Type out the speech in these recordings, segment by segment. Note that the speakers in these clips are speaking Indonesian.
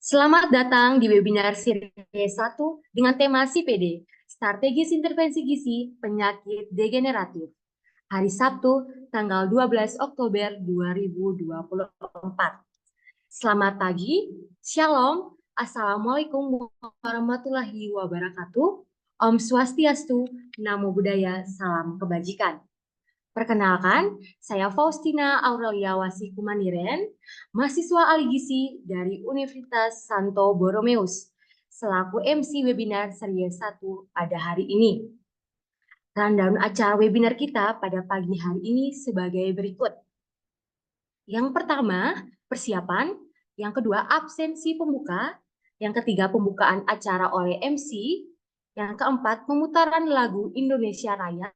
Selamat datang di webinar series 1 dengan tema CPD, Strategis Intervensi Gizi Penyakit Degeneratif. Hari Sabtu, tanggal 12 Oktober 2024. Selamat pagi, Shalom, Assalamualaikum warahmatullahi wabarakatuh, Om Swastiastu, Namo Buddhaya, Salam Kebajikan. Perkenalkan, saya Faustina Aurelia Wasikumaniren, mahasiswa ahli gizi dari Universitas Santo Borromeus, selaku MC webinar series 1 pada hari ini. Rundown acara webinar kita pada pagi hari ini sebagai berikut. Yang pertama, persiapan. Yang kedua, absensi pembuka. Yang ketiga, pembukaan acara oleh MC. Yang keempat, pemutaran lagu Indonesia Raya,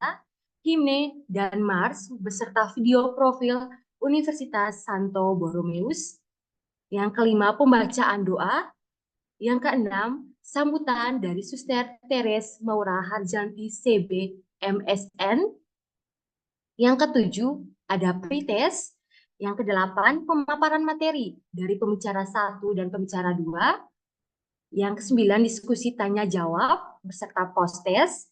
himne, dan mars beserta video profil Universitas Santo Borromeus. Yang kelima, pembacaan doa. Yang keenam, sambutan dari Suster Teres Maura Harjanti CB MSN. Yang ketujuh, ada pretest. Yang kedelapan, pemaparan materi dari pembicara 1 dan pembicara 2. Yang kesembilan, diskusi tanya jawab beserta post-test.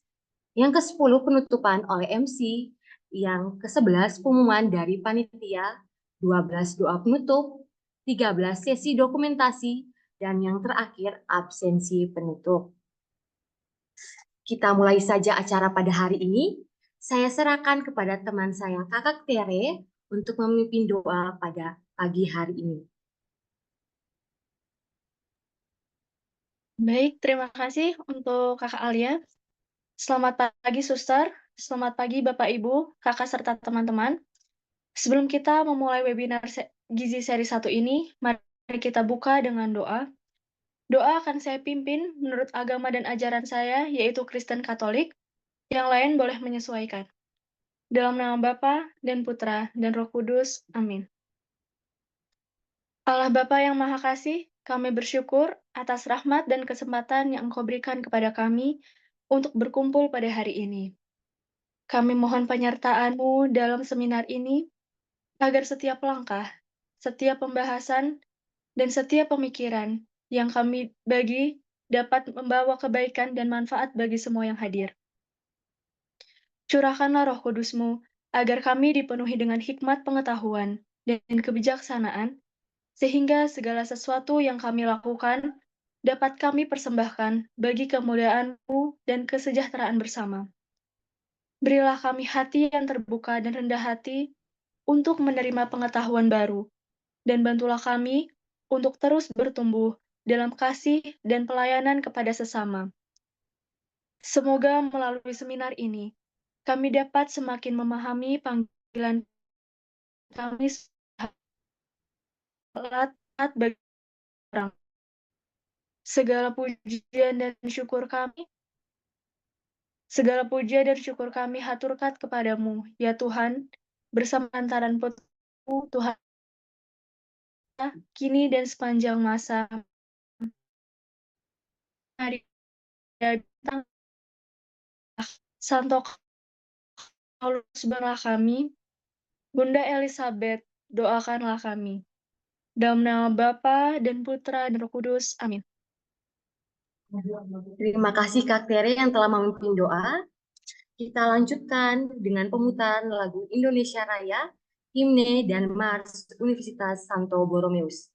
Yang ke-10, penutupan oleh MC. Yang ke-11, pengumuman dari panitia. 12, doa penutup. 13, sesi dokumentasi. Dan yang terakhir, absensi penutup. Kita mulai saja acara pada hari ini. Saya serahkan kepada teman saya, Kakak Tere, untuk memimpin doa pada pagi hari ini. Baik, terima kasih untuk Kakak Alia. Selamat pagi, Suster. Selamat pagi, Bapak, Ibu, Kakak, serta teman-teman. Sebelum kita memulai webinar Gizi seri 1 ini, mari kita buka dengan doa. Doa akan saya pimpin menurut agama dan ajaran saya, yaitu Kristen Katolik. Yang lain boleh menyesuaikan. Dalam nama Bapa dan Putra dan Roh Kudus. Amin. Allah Bapa yang Maha Kasih, kami bersyukur atas rahmat dan kesempatan yang Engkau berikan kepada kami untuk berkumpul pada hari ini. Kami mohon penyertaan-Mu dalam seminar ini, agar setiap langkah, setiap pembahasan, dan setiap pemikiran yang kami bagi dapat membawa kebaikan dan manfaat bagi semua yang hadir. Curahkanlah Roh Kudus-Mu, agar kami dipenuhi dengan hikmat pengetahuan dan kebijaksanaan, sehingga segala sesuatu yang kami lakukan dapat kami persembahkan bagi kemuliaan-Mu dan kesejahteraan bersama. Berilah kami hati yang terbuka dan rendah hati untuk menerima pengetahuan baru, dan bantulah kami untuk terus bertumbuh dalam kasih dan pelayanan kepada sesama. Semoga melalui seminar ini, kami dapat semakin memahami panggilan kami saat bagi orang. Segala pujian dan syukur kami Segala puja dan syukur kami haturkan kepadamu, ya Tuhan, bersama antaran Putra-Mu, Tuhan, kini dan sepanjang masa. Hari bintang, Santo Paulus berilah kami, Bunda Elizabeth, doakanlah kami. Dalam nama Bapa dan Putra dan Roh Kudus. Amin. Terima kasih Kak Tere yang telah memimpin doa. Kita lanjutkan dengan pemutaran lagu Indonesia Raya, himne, dan mars Universitas Santo Borromeus.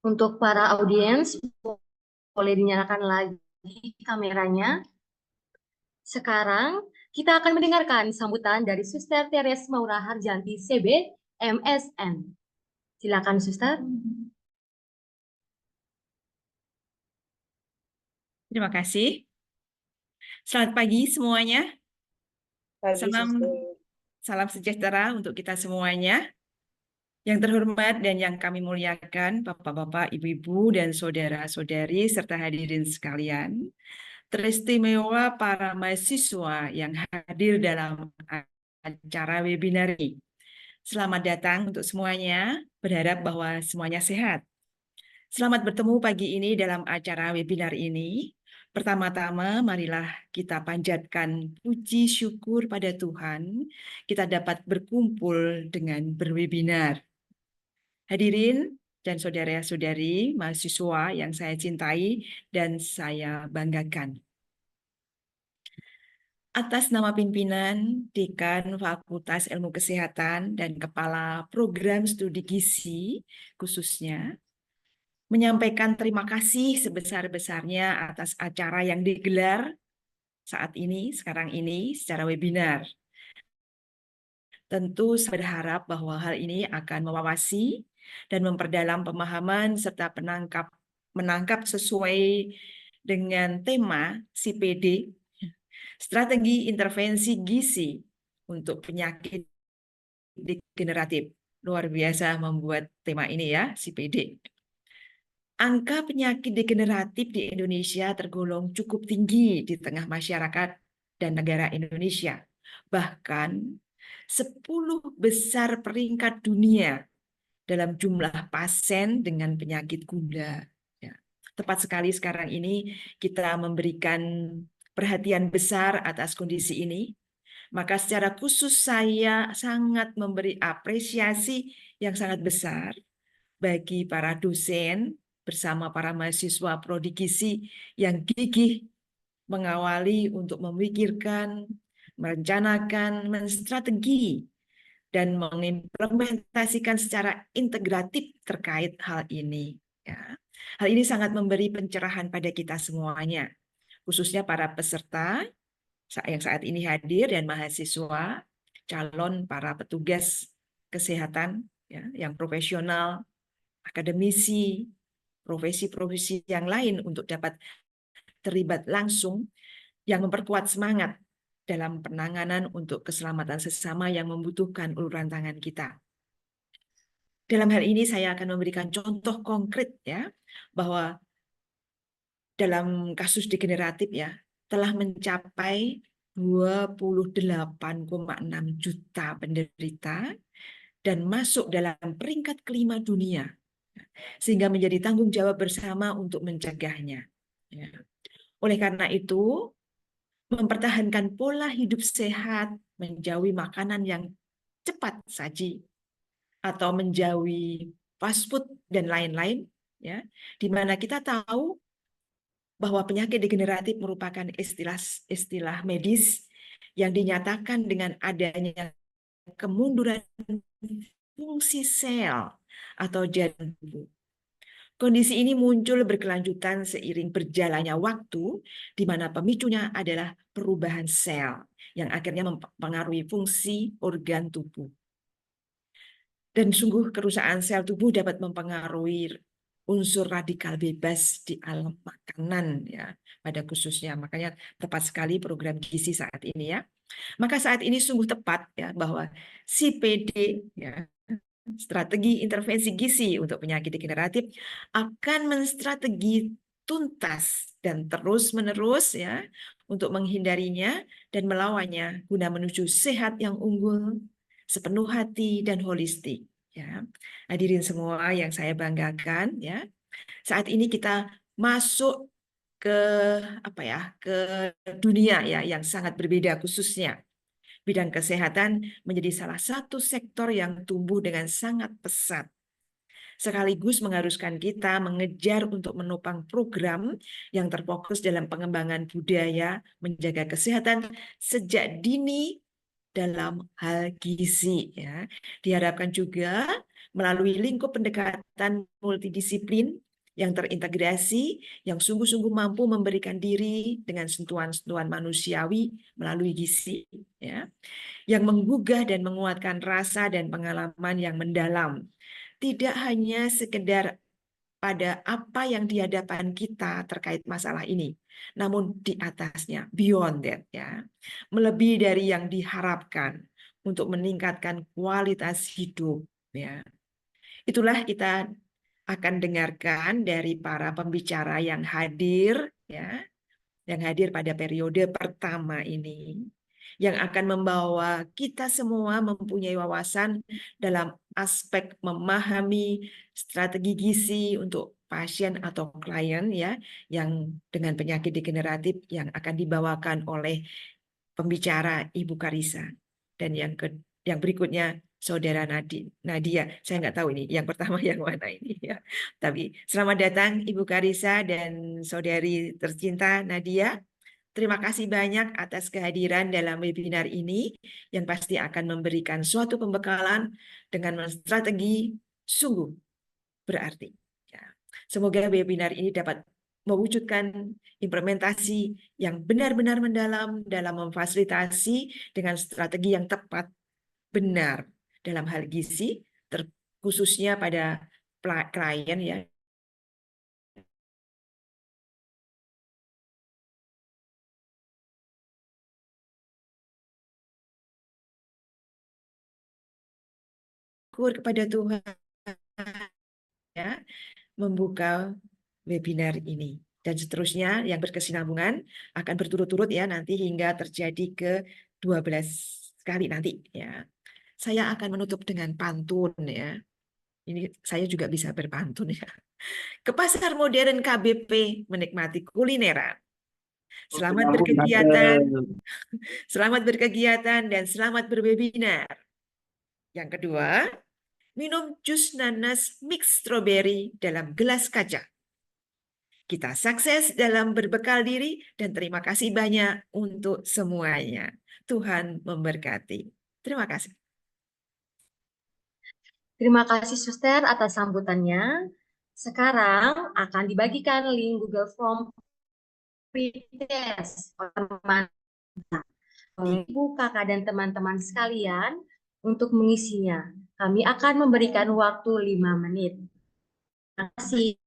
Untuk para audiens, boleh dinyalakan lagi kameranya. Sekarang kita akan mendengarkan sambutan dari Suster Teres Maura Harjanti, CB, MSN. Silakan, Suster. Terima kasih. Selamat pagi semuanya. Pagi, Suster. Salam sejahtera untuk kita semuanya. Yang terhormat dan yang kami muliakan, Bapak-bapak, Ibu-ibu, dan saudara-saudari, serta hadirin sekalian. Teristimewa para mahasiswa yang hadir dalam acara webinar ini. Selamat datang untuk semuanya, berharap bahwa semuanya sehat. Selamat bertemu pagi ini dalam acara webinar ini. Pertama-tama, marilah kita panjatkan puji syukur pada Tuhan, kita dapat berkumpul dengan berwebinar. Hadirin dan saudara-saudari mahasiswa yang saya cintai dan saya banggakan. Atas nama pimpinan, Dekan Fakultas Ilmu Kesehatan dan Kepala Program Studi Gizi khususnya, menyampaikan terima kasih sebesar-besarnya atas acara yang digelar saat ini, sekarang ini, secara webinar. Tentu saya berharap bahwa hal ini akan mewawasi dan memperdalam pemahaman serta menangkap sesuai dengan tema CPD, Strategi Intervensi Gizi untuk Penyakit Degeneratif. Luar biasa membuat tema ini ya, CPD. Angka penyakit degeneratif di Indonesia tergolong cukup tinggi di tengah masyarakat dan negara Indonesia. Bahkan 10 besar peringkat dunia dalam jumlah pasien dengan penyakit gula. Ya. Tepat sekali sekarang ini kita memberikan perhatian besar atas kondisi ini. Maka secara khusus saya sangat memberi apresiasi yang sangat besar bagi para dosen bersama para mahasiswa prodi gizi yang gigih mengawali untuk memikirkan, merencanakan, menstrategi, dan mengimplementasikan secara integratif terkait hal ini. Ya. Hal ini sangat memberi pencerahan pada kita semuanya, khususnya para peserta yang saat ini hadir dan mahasiswa, calon para petugas kesehatan ya, yang profesional, akademisi, profesi-profesi yang lain untuk dapat terlibat langsung yang memperkuat semangat dalam penanganan untuk keselamatan sesama yang membutuhkan uluran tangan kita. Dalam hal ini saya akan memberikan contoh konkret ya, bahwa dalam kasus degeneratif ya telah mencapai 28,6 juta penderita dan masuk dalam peringkat kelima dunia, sehingga menjadi tanggung jawab bersama untuk mencegahnya. Ya. Oleh karena itu, mempertahankan pola hidup sehat, menjauhi makanan yang cepat saji, atau menjauhi fast food dan lain-lain, ya, di mana kita tahu bahwa penyakit degeneratif merupakan istilah medis yang dinyatakan dengan adanya kemunduran fungsi sel atau jaringan tubuh. Kondisi ini muncul berkelanjutan seiring berjalannya waktu, di mana pemicunya adalah perubahan sel yang akhirnya mempengaruhi fungsi organ tubuh. Dan sungguh kerusakan sel tubuh dapat mempengaruhi unsur radikal bebas di alam makanan ya, pada khususnya. Makanya tepat sekali program gizi saat ini ya. Maka saat ini sungguh tepat ya bahwa CPD ya, strategi intervensi gizi untuk penyakit degeneratif akan menstrategi tuntas dan terus-menerus ya untuk menghindarinya dan melawannya guna menuju sehat yang unggul, sepenuh hati dan holistik ya. Hadirin semua yang saya banggakan ya. Saat ini kita masuk ke ke dunia ya yang sangat berbeda, khususnya bidang kesehatan menjadi salah satu sektor yang tumbuh dengan sangat pesat. Sekaligus mengharuskan kita mengejar untuk menopang program yang terfokus dalam pengembangan budaya, menjaga kesehatan sejak dini dalam hal gizi. Ya. Diharapkan juga melalui lingkup pendekatan multidisiplin yang terintegrasi, yang sungguh-sungguh mampu memberikan diri dengan sentuhan-sentuhan manusiawi melalui gizi, ya, yang menggugah dan menguatkan rasa dan pengalaman yang mendalam. Tidak hanya sekedar pada apa yang di hadapan kita terkait masalah ini, namun di atasnya, beyond that, ya, melebihi dari yang diharapkan untuk meningkatkan kualitas hidup, ya. Itulah kita akan dengarkan dari para pembicara yang hadir, ya, yang hadir pada periode pertama ini, yang akan membawa kita semua mempunyai wawasan dalam aspek memahami strategi gizi untuk pasien atau klien, ya, yang dengan penyakit degeneratif yang akan dibawakan oleh pembicara Ibu Karissa. Dan yang berikutnya Saudara Nadia. Saya nggak tahu ini yang pertama yang mana ini, ya. Tapi selamat datang Ibu Karissa dan Saudari tercinta Nadia. Terima kasih banyak atas kehadiran dalam webinar ini yang pasti akan memberikan suatu pembekalan dengan strategi sungguh berarti. Ya. Semoga webinar ini dapat mewujudkan implementasi yang benar-benar mendalam dalam memfasilitasi dengan strategi yang tepat, benar dalam hal gizi, khususnya pada klien, ya, kepada Tuhan, ya, membuka webinar ini. Dan seterusnya yang berkesinambungan akan berturut-turut, ya, nanti hingga terjadi ke 12 kali nanti, ya. Saya akan menutup dengan pantun, ya. Ini saya juga bisa berpantun, ya. Ke pasar modern KBP menikmati kulineran. Selamat berkegiatan, selamat berkegiatan dan selamat berwebinar. Yang kedua, minum jus nanas mix strawberry dalam gelas kaca. Kita sukses dalam berbekal diri dan terima kasih banyak untuk semuanya. Tuhan memberkati. Terima kasih. Terima kasih Suster atas sambutannya. Sekarang akan dibagikan link Google Form pretest oleh Ibu, Kakak, dan teman-teman sekalian untuk mengisinya. Kami akan memberikan waktu 5 menit. Terima kasih.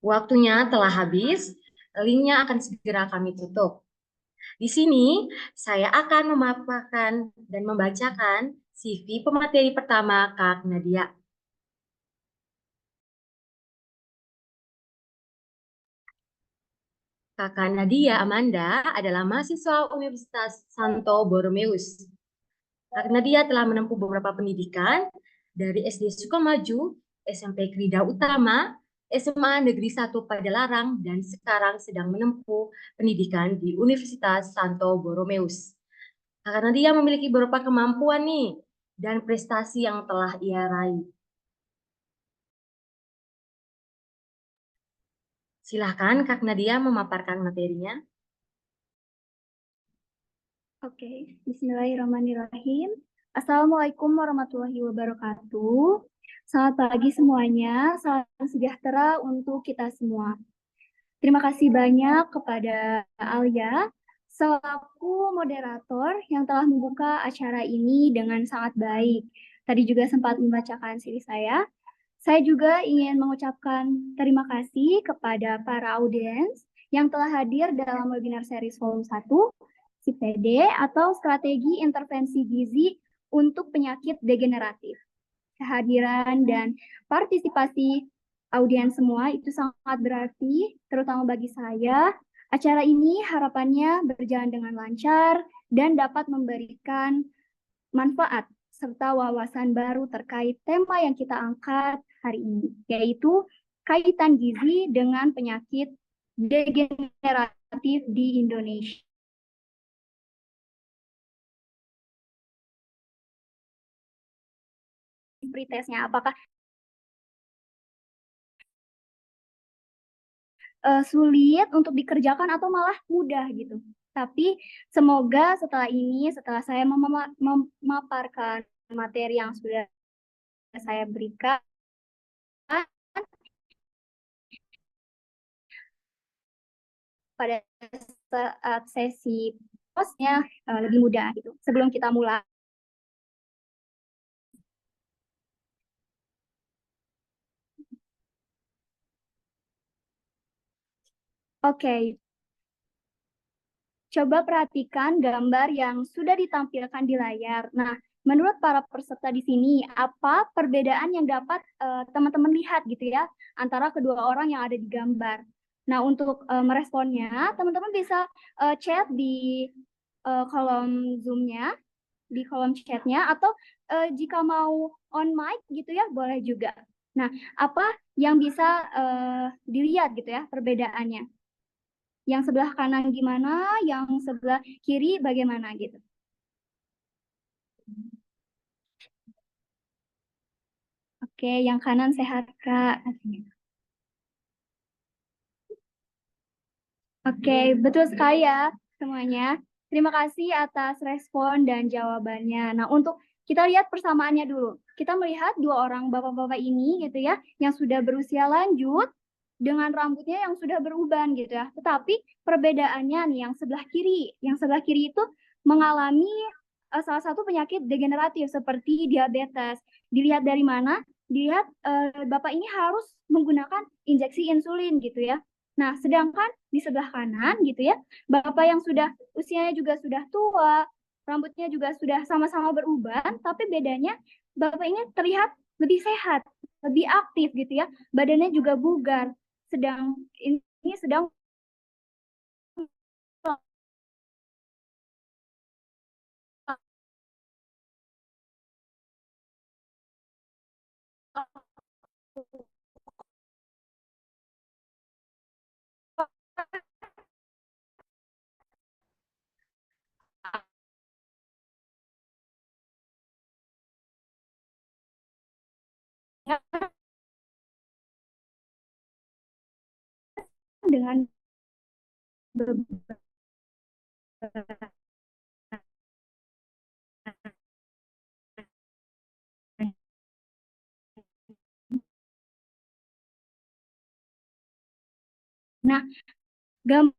Waktunya telah habis, linknya akan segera kami tutup. Di sini, saya akan memaparkan dan membacakan CV pemateri pertama Kak Nadia. Kakak Nadia Amanda adalah mahasiswa Universitas Santo Borromeus. Kak Nadia telah menempuh beberapa pendidikan dari SD Sukamaju, SMP Krida Utama, SMA Negeri 1 Padalarang, dan sekarang sedang menempuh pendidikan di Universitas Santo Borromeus. Kak Nadia memiliki beberapa kemampuan nih dan prestasi yang telah ia raih. Silahkan Kak Nadia memaparkan materinya. Oke, Bismillahirrahmanirrahim. Assalamualaikum warahmatullahi wabarakatuh. Selamat pagi semuanya, salam sejahtera untuk kita semua. Terima kasih banyak kepada Alia selaku moderator yang telah membuka acara ini dengan sangat baik. Tadi juga sempat membacakan CV saya. Saya juga ingin mengucapkan terima kasih kepada para audiens yang telah hadir dalam webinar series volume 1 CPD atau Strategi Intervensi Gizi untuk Penyakit Degeneratif. Kehadiran dan partisipasi audiens semua itu sangat berarti, terutama bagi saya. Acara ini harapannya berjalan dengan lancar dan dapat memberikan manfaat serta wawasan baru terkait tema yang kita angkat hari ini, yaitu kaitan gizi dengan penyakit degeneratif di Indonesia. Pretestnya apakah sulit untuk dikerjakan atau malah mudah gitu. Tapi semoga setelah ini, setelah saya memaparkan materi yang sudah saya berikan, pada saat sesi postnya lebih mudah gitu. Sebelum kita mulai, oke, coba perhatikan gambar yang sudah ditampilkan di layar. Nah, menurut para peserta di sini, apa perbedaan yang dapat teman-teman lihat gitu ya antara kedua orang yang ada di gambar? Nah, untuk meresponnya, teman-teman bisa chat di kolom Zoom-nya, di kolom chat-nya, atau jika mau on mic gitu ya, boleh juga. Nah, apa yang bisa dilihat gitu ya perbedaannya? Yang sebelah kanan gimana, yang sebelah kiri bagaimana gitu. Oke, yang kanan sehat, Kak. Oke, betul sekali ya semuanya. Terima kasih atas respon dan jawabannya. Nah, untuk kita lihat persamaannya dulu. Kita melihat dua orang bapak-bapak ini gitu ya, yang sudah berusia lanjut dengan rambutnya yang sudah beruban gitu ya. Tetapi perbedaannya nih yang sebelah kiri itu mengalami salah satu penyakit degeneratif seperti diabetes. Dilihat dari mana? Dilihat bapak ini harus menggunakan injeksi insulin gitu ya. Nah, sedangkan di sebelah kanan gitu ya, bapak yang sudah usianya juga sudah tua, rambutnya juga sudah sama-sama beruban, tapi bedanya bapak ini terlihat lebih sehat, lebih aktif gitu ya, badannya juga bugar. Sedang ini sedang dengan beberapa. Nah, gambar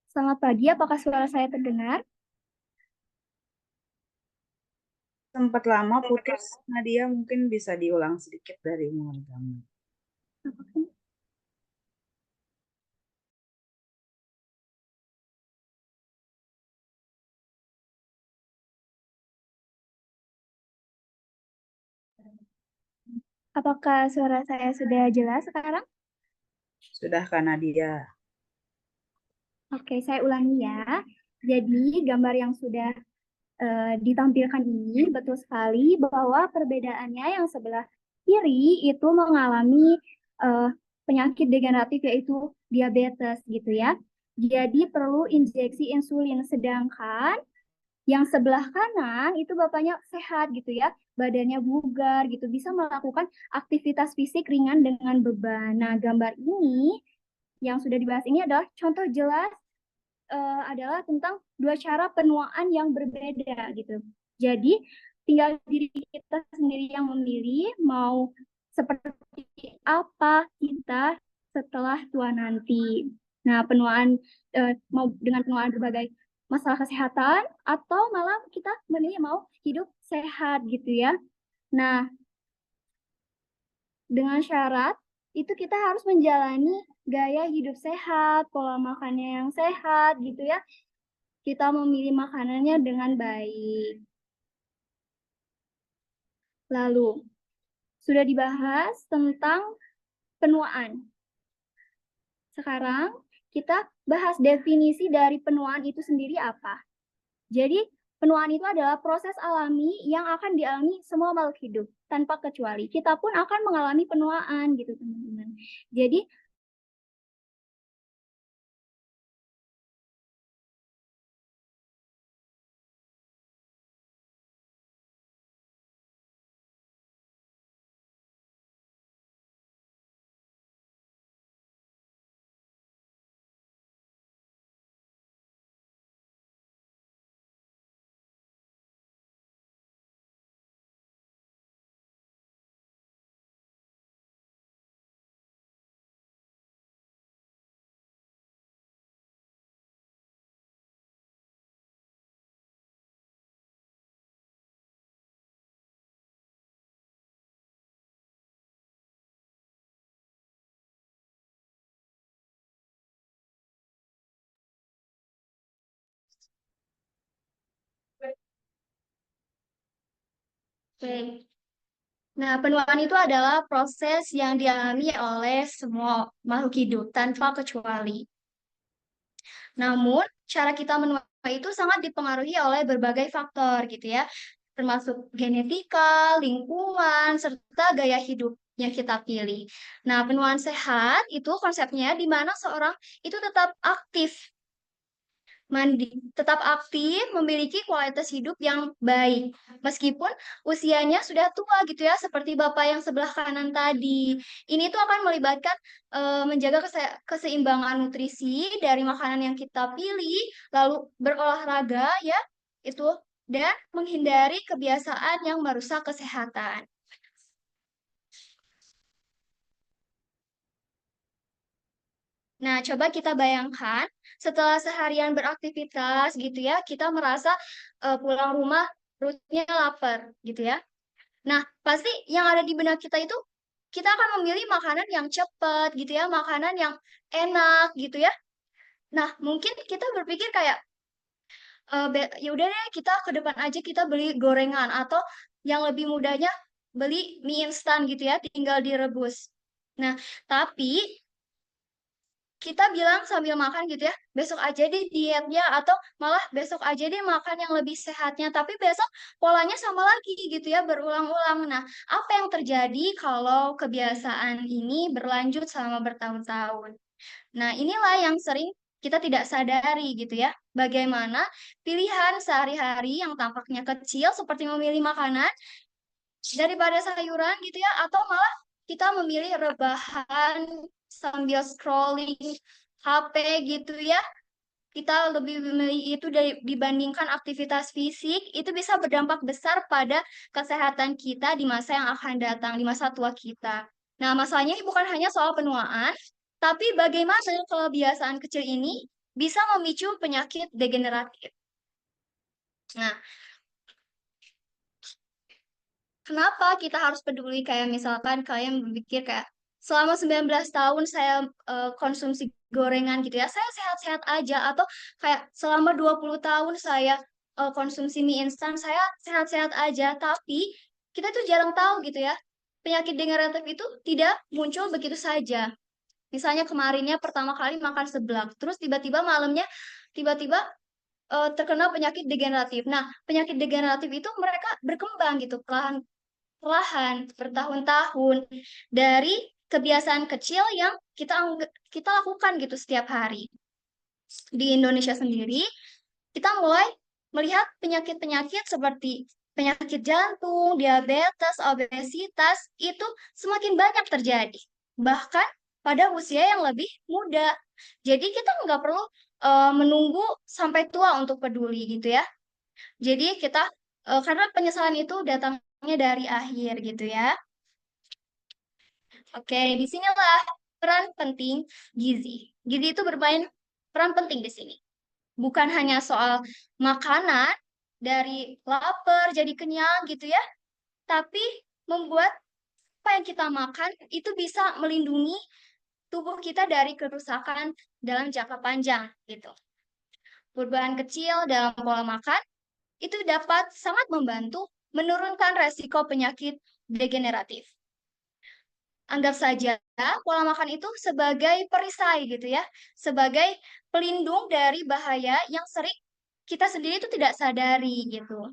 Selamat pagi, apakah suara saya terdengar? Sempat lama putus, Nadia mungkin bisa diulang sedikit dari mulai kamu. Apakah suara saya sudah jelas sekarang? Sudah Kak Nadia? Oke, saya ulangi ya. Jadi gambar yang sudah ditampilkan ini betul sekali bahwa perbedaannya yang sebelah kiri itu mengalami penyakit degeneratif yaitu diabetes gitu ya. Jadi perlu injeksi insulin, sedangkan yang sebelah kanan itu bapaknya sehat gitu ya, badannya bugar gitu, bisa melakukan aktivitas fisik ringan dengan beban. Nah, gambar ini yang sudah dibahas ini adalah contoh jelas adalah tentang dua cara penuaan yang berbeda gitu. Jadi tinggal diri kita sendiri yang memilih mau seperti apa kita setelah tua nanti. Nah, penuaan mau dengan penuaan berbagai masalah kesehatan atau malah kita memilih mau hidup sehat gitu ya. Nah, dengan syarat itu kita harus menjalani gaya hidup sehat, pola makannya yang sehat gitu ya. Kita memilih makanannya dengan baik. Lalu, sudah dibahas tentang penuaan. Sekarang kita bahas definisi dari penuaan itu sendiri apa. Jadi, penuaan itu adalah proses alami yang akan dialami semua makhluk hidup tanpa kecuali. Kita pun akan mengalami penuaan gitu, teman-teman. Jadi, oke. Nah, penuaan itu adalah proses yang dialami oleh semua makhluk hidup tanpa kecuali. Namun, cara kita menuai itu sangat dipengaruhi oleh berbagai faktor gitu ya, termasuk genetika, lingkungan, serta gaya hidup yang kita pilih. Nah, penuaan sehat itu konsepnya di mana seorang itu tetap aktif, memiliki kualitas hidup yang baik. Meskipun usianya sudah tua gitu ya, seperti Bapak yang sebelah kanan tadi. Ini tuh akan melibatkan menjaga keseimbangan nutrisi dari makanan yang kita pilih, lalu berolahraga ya, itu dan menghindari kebiasaan yang merusak kesehatan. Nah, coba kita bayangkan setelah seharian beraktivitas gitu ya, kita merasa pulang rumah perutnya lapar gitu ya. Nah, pasti yang ada di benak kita itu kita akan memilih makanan yang cepat gitu ya, makanan yang enak gitu ya. Nah, mungkin kita berpikir kayak ya udah deh kita ke depan aja kita beli gorengan atau yang lebih mudahnya beli mie instan gitu ya, tinggal direbus. Nah, tapi kita bilang sambil makan gitu ya, besok aja deh dietnya atau malah besok aja deh makan yang lebih sehatnya, tapi besok polanya sama lagi gitu ya, berulang-ulang. Nah, apa yang terjadi kalau kebiasaan ini berlanjut selama bertahun-tahun? Nah, inilah yang sering kita tidak sadari gitu ya, bagaimana pilihan sehari-hari yang tampaknya kecil seperti memilih makanan daripada sayuran gitu ya, atau malah kita memilih rebahan sambil scrolling HP gitu ya, kita lebih memilih itu dibandingkan aktivitas fisik, itu bisa berdampak besar pada kesehatan kita di masa yang akan datang, di masa tua kita. Nah, masalahnya bukan hanya soal penuaan, tapi bagaimana kebiasaan kecil ini bisa memicu penyakit degeneratif. Nah, kenapa kita harus peduli? Kayak misalkan kalian berpikir kayak selama 19 tahun saya konsumsi gorengan gitu ya, saya sehat-sehat aja. Atau kayak selama 20 tahun saya konsumsi mie instan, saya sehat-sehat aja. Tapi kita tuh jarang tahu gitu ya, penyakit degeneratif itu tidak muncul begitu saja. Misalnya kemarinnya pertama kali makan seblak, terus tiba-tiba malamnya tiba-tiba terkena penyakit degeneratif. Nah, penyakit degeneratif itu mereka berkembang gitu, perlahan bertahun-tahun dari kebiasaan kecil yang kita lakukan gitu setiap hari. Di Indonesia sendiri, kita mulai melihat penyakit-penyakit seperti penyakit jantung, diabetes, obesitas itu semakin banyak terjadi. Bahkan pada usia yang lebih muda. Jadi kita nggak perlu menunggu sampai tua untuk peduli gitu ya. Jadi kita karena penyesalan itu datangnya dari akhir gitu ya. Oke, disinilah peran penting gizi. Gizi itu bermain peran penting di sini. Bukan hanya soal makanan dari lapar jadi kenyang gitu ya, tapi membuat apa yang kita makan itu bisa melindungi tubuh kita dari kerusakan dalam jangka panjang gitu. Perubahan kecil dalam pola makan itu dapat sangat membantu menurunkan resiko penyakit degeneratif. Anggap saja pola makan itu sebagai perisai gitu ya, sebagai pelindung dari bahaya yang sering kita sendiri itu tidak sadari gitu.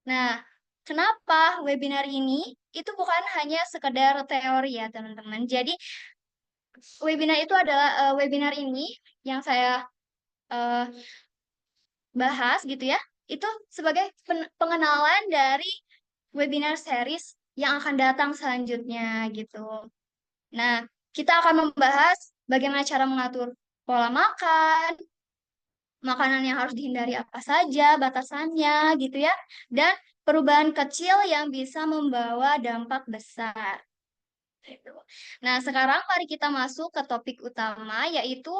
Nah, kenapa webinar ini itu bukan hanya sekedar teori ya teman-teman. Jadi webinar itu adalah webinar ini yang saya eh, bahas gitu ya, itu sebagai pengenalan dari webinar series yang akan datang selanjutnya gitu. Nah, kita akan membahas bagaimana cara mengatur pola makan, makanan yang harus dihindari apa saja, batasannya gitu ya, dan perubahan kecil yang bisa membawa dampak besar. Gitu. Nah, sekarang mari kita masuk ke topik utama, yaitu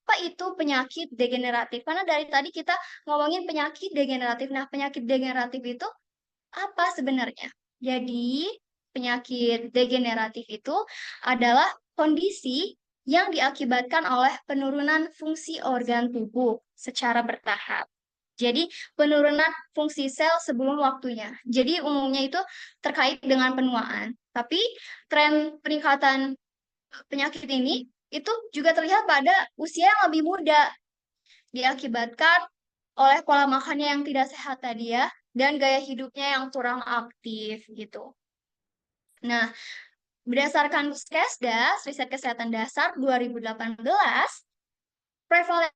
apa itu penyakit degeneratif. Karena dari tadi kita ngomongin penyakit degeneratif. Nah, penyakit degeneratif itu apa sebenarnya? Jadi, penyakit degeneratif itu adalah kondisi yang diakibatkan oleh penurunan fungsi organ tubuh secara bertahap. Jadi, penurunan fungsi sel sebelum waktunya. Jadi, umumnya itu terkait dengan penuaan. Tapi, tren peningkatan penyakit ini itu juga terlihat pada usia yang lebih muda. Diakibatkan oleh pola makannya yang tidak sehat tadi ya, dan gaya hidupnya yang kurang aktif gitu. Nah, berdasarkan Puskesdas, Riset Kesehatan Dasar 2018, prevalensi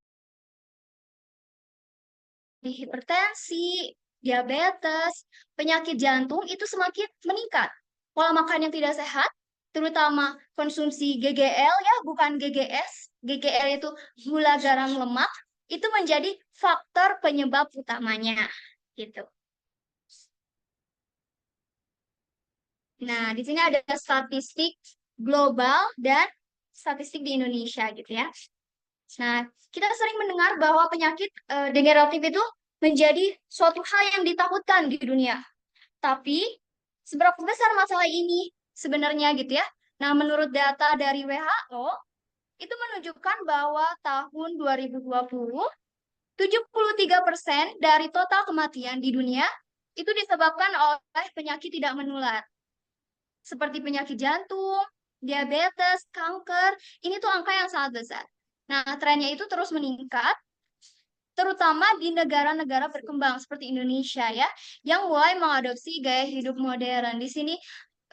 hipertensi, diabetes, penyakit jantung itu semakin meningkat. Pola makan yang tidak sehat, terutama konsumsi GGL ya, bukan GGS. GGL itu gula, garam, lemak, itu menjadi faktor penyebab utamanya gitu. Nah, di sini ada statistik global dan statistik di Indonesia gitu ya. Nah, kita sering mendengar bahwa penyakit degeneratif itu menjadi suatu hal yang ditakutkan di dunia. Tapi, seberapa besar masalah ini sebenarnya gitu ya? Nah, menurut data dari WHO, itu menunjukkan bahwa tahun 2020, 73% dari total kematian di dunia itu disebabkan oleh penyakit tidak menular. Seperti penyakit jantung, diabetes, kanker, ini tuh angka yang sangat besar. Nah, trennya itu terus meningkat, terutama di negara-negara berkembang seperti Indonesia ya, yang mulai mengadopsi gaya hidup modern. Di sini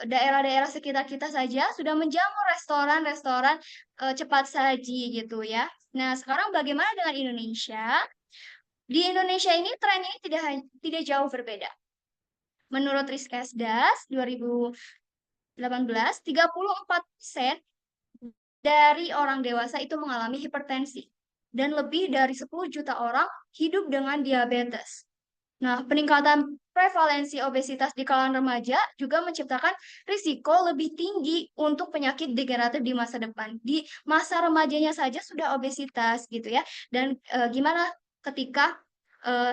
daerah-daerah sekitar kita saja sudah menjamu restoran-restoran cepat saji gitu ya. Nah, sekarang bagaimana dengan Indonesia? Di Indonesia ini tren ini tidak jauh berbeda. Menurut Riskesdas 2018, 34% dari orang dewasa itu mengalami hipertensi. Dan lebih dari 10 juta orang hidup dengan diabetes. Nah, peningkatan prevalensi obesitas di kalangan remaja juga menciptakan risiko lebih tinggi untuk penyakit degeneratif di masa depan. Di masa remajanya saja sudah obesitas gitu ya. Dan gimana ketika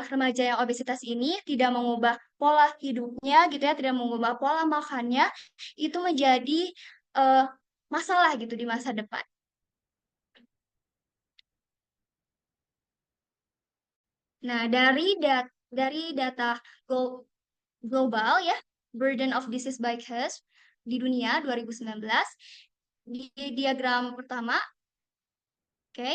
remaja yang obesitas ini tidak mengubah pola hidupnya gitu ya, tidak mengubah pola makannya, itu menjadi masalah gitu di masa depan. Nah, dari data global ya, Burden of Disease by Cause di dunia 2019, di diagram pertama, oke,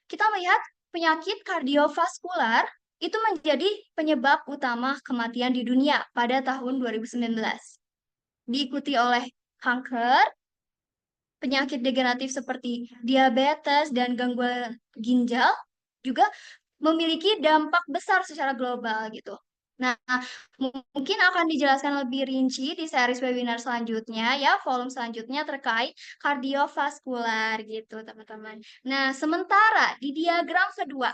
kita melihat penyakit kardiovaskular itu menjadi penyebab utama kematian di dunia pada tahun 2019. Diikuti oleh kanker, penyakit degeneratif seperti diabetes dan gangguan ginjal juga memiliki dampak besar secara global gitu. Nah, mungkin akan dijelaskan lebih rinci di series webinar selanjutnya ya, volume selanjutnya terkait kardiovaskular gitu, teman-teman. Nah, sementara di diagram kedua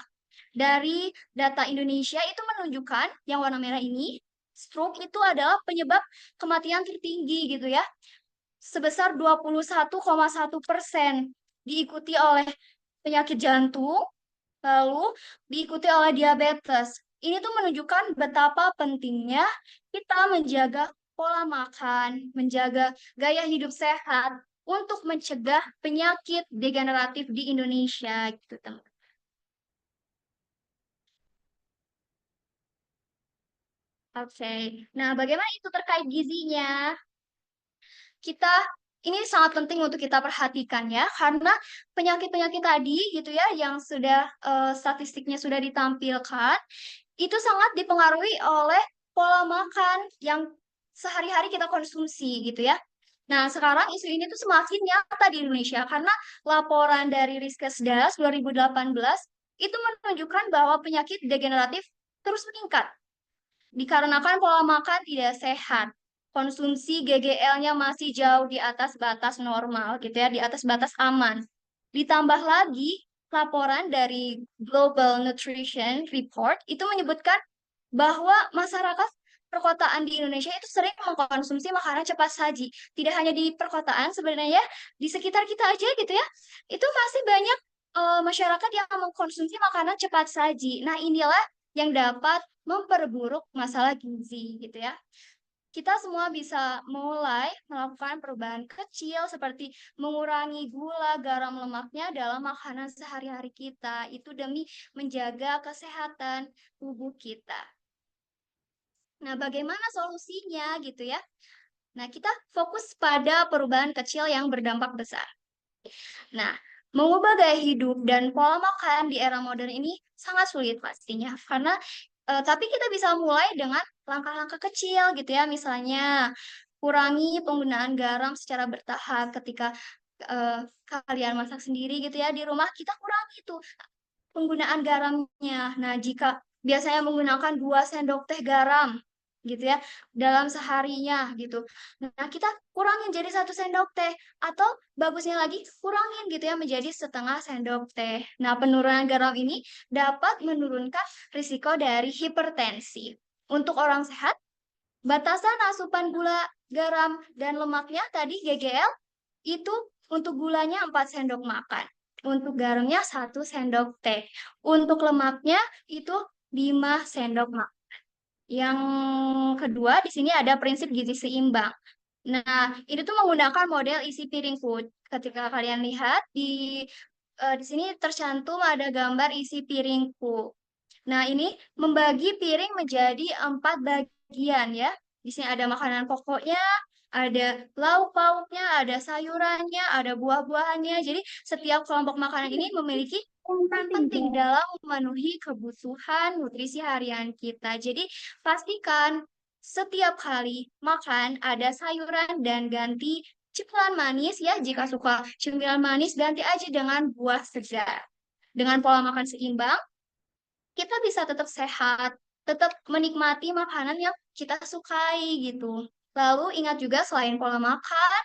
dari data Indonesia itu menunjukkan yang warna merah ini, stroke itu adalah penyebab kematian tertinggi gitu ya, sebesar 21,1%, diikuti oleh penyakit jantung, lalu diikuti oleh diabetes. Ini tuh menunjukkan betapa pentingnya kita menjaga pola makan, menjaga gaya hidup sehat untuk mencegah penyakit degeneratif di Indonesia gitu, teman. Oke. Nah, bagaimana itu terkait gizinya? Ini sangat penting untuk kita perhatikan ya, karena penyakit-penyakit tadi gitu ya, yang sudah statistiknya sudah ditampilkan, itu sangat dipengaruhi oleh pola makan yang sehari-hari kita konsumsi gitu ya. Nah, sekarang isu ini tuh semakin nyata di Indonesia karena laporan dari Riskesdas 2018 itu menunjukkan bahwa penyakit degeneratif terus meningkat dikarenakan pola makan tidak sehat. Konsumsi GGL-nya masih jauh di atas batas normal gitu ya, di atas batas aman. Ditambah lagi laporan dari Global Nutrition Report itu menyebutkan bahwa masyarakat perkotaan di Indonesia itu sering mengkonsumsi makanan cepat saji. Tidak hanya di perkotaan, sebenarnya di sekitar kita aja gitu ya, itu masih banyak masyarakat yang mengkonsumsi makanan cepat saji. Nah, inilah yang dapat memperburuk masalah gizi gitu ya. Kita semua bisa mulai melakukan perubahan kecil seperti mengurangi gula, garam, lemaknya dalam makanan sehari-hari kita. Itu demi menjaga kesehatan tubuh kita. Nah, bagaimana solusinya gitu ya? Nah, kita fokus pada perubahan kecil yang berdampak besar. Nah, mengubah gaya hidup dan pola makan di era modern ini sangat sulit pastinya, karena tapi kita bisa mulai dengan langkah-langkah kecil gitu ya, misalnya kurangi penggunaan garam secara bertahap ketika kalian masak sendiri gitu ya di rumah, kita kurangi itu penggunaan garamnya. Nah, jika biasanya menggunakan 2 sendok teh garam gitu ya dalam seharinya gitu. Nah, kita kurangin jadi 1 sendok teh atau bagusnya lagi kurangin gitu ya menjadi setengah sendok teh. Nah, penurunan garam ini dapat menurunkan risiko dari hipertensi. Untuk orang sehat, batasan asupan gula, garam, dan lemaknya tadi GGL itu untuk gulanya 4 sendok makan. Untuk garamnya 1 sendok teh. Untuk lemaknya itu 5 sendok makan. Yang kedua, di sini ada prinsip gizi seimbang. Nah, ini tuh menggunakan model isi piring food. Ketika kalian lihat di sini tercantum ada gambar isi piringku. Nah, ini membagi piring menjadi 4 bagian ya. Di sini ada makanan pokoknya, ada lauk pauknya, ada sayurannya, ada buah-buahannya. Jadi setiap kelompok makanan ini memiliki peran penting dalam memenuhi kebutuhan nutrisi harian kita. Jadi pastikan setiap kali makan ada sayuran dan ganti cemilan manis ya. Jika suka cemilan manis, ganti aja dengan buah segar. Dengan pola makan seimbang, kita bisa tetap sehat, tetap menikmati makanan yang kita sukai gitu. Lalu ingat juga selain pola makan,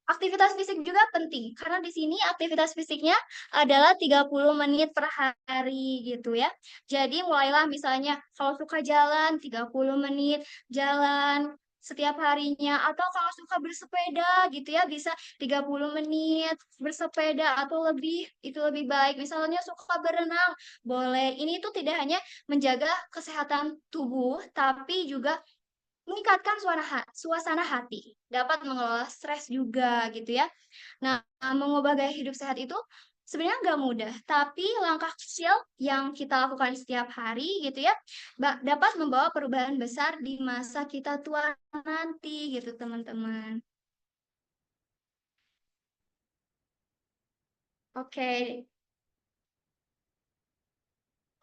Aktivitas fisik juga penting, karena di sini aktivitas fisiknya adalah 30 menit per hari gitu ya. Jadi mulailah misalnya kalau suka jalan 30 menit jalan setiap harinya, atau kalau suka bersepeda gitu ya bisa 30 menit bersepeda atau lebih, itu lebih baik. Misalnya suka berenang, boleh. Ini tuh tidak hanya menjaga kesehatan tubuh, tapi juga meningkatkan suasana hati, dapat mengelola stres juga gitu ya. Nah, mengubah gaya hidup sehat itu sebenarnya nggak mudah, tapi langkah kecil yang kita lakukan setiap hari gitu ya, dapat membawa perubahan besar di masa kita tua nanti gitu teman-teman. Oke.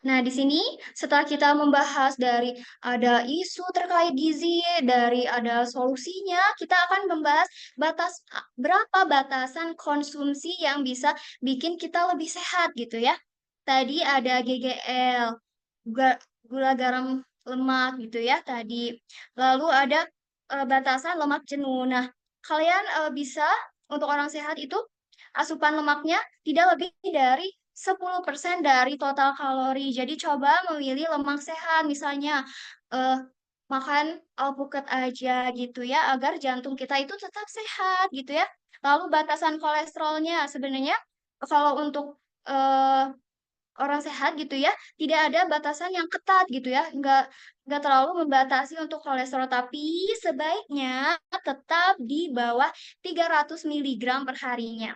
Nah, di sini setelah kita membahas dari ada isu terkait gizi, dari ada solusinya, kita akan membahas berapa batasan konsumsi yang bisa bikin kita lebih sehat gitu ya. Tadi ada GGL, gula garam lemak gitu ya tadi. Lalu ada batasan lemak jenuh. Nah, kalian bisa untuk orang sehat itu asupan lemaknya tidak lebih dari 10% dari total kalori. Jadi coba memilih lemak sehat, misalnya eh, makan alpukat aja gitu ya, agar jantung kita itu tetap sehat gitu ya. Lalu batasan kolesterolnya sebenarnya kalau untuk orang sehat gitu ya, tidak ada batasan yang ketat gitu ya, nggak terlalu membatasi untuk kolesterol, tapi sebaiknya tetap di bawah 300 mg per harinya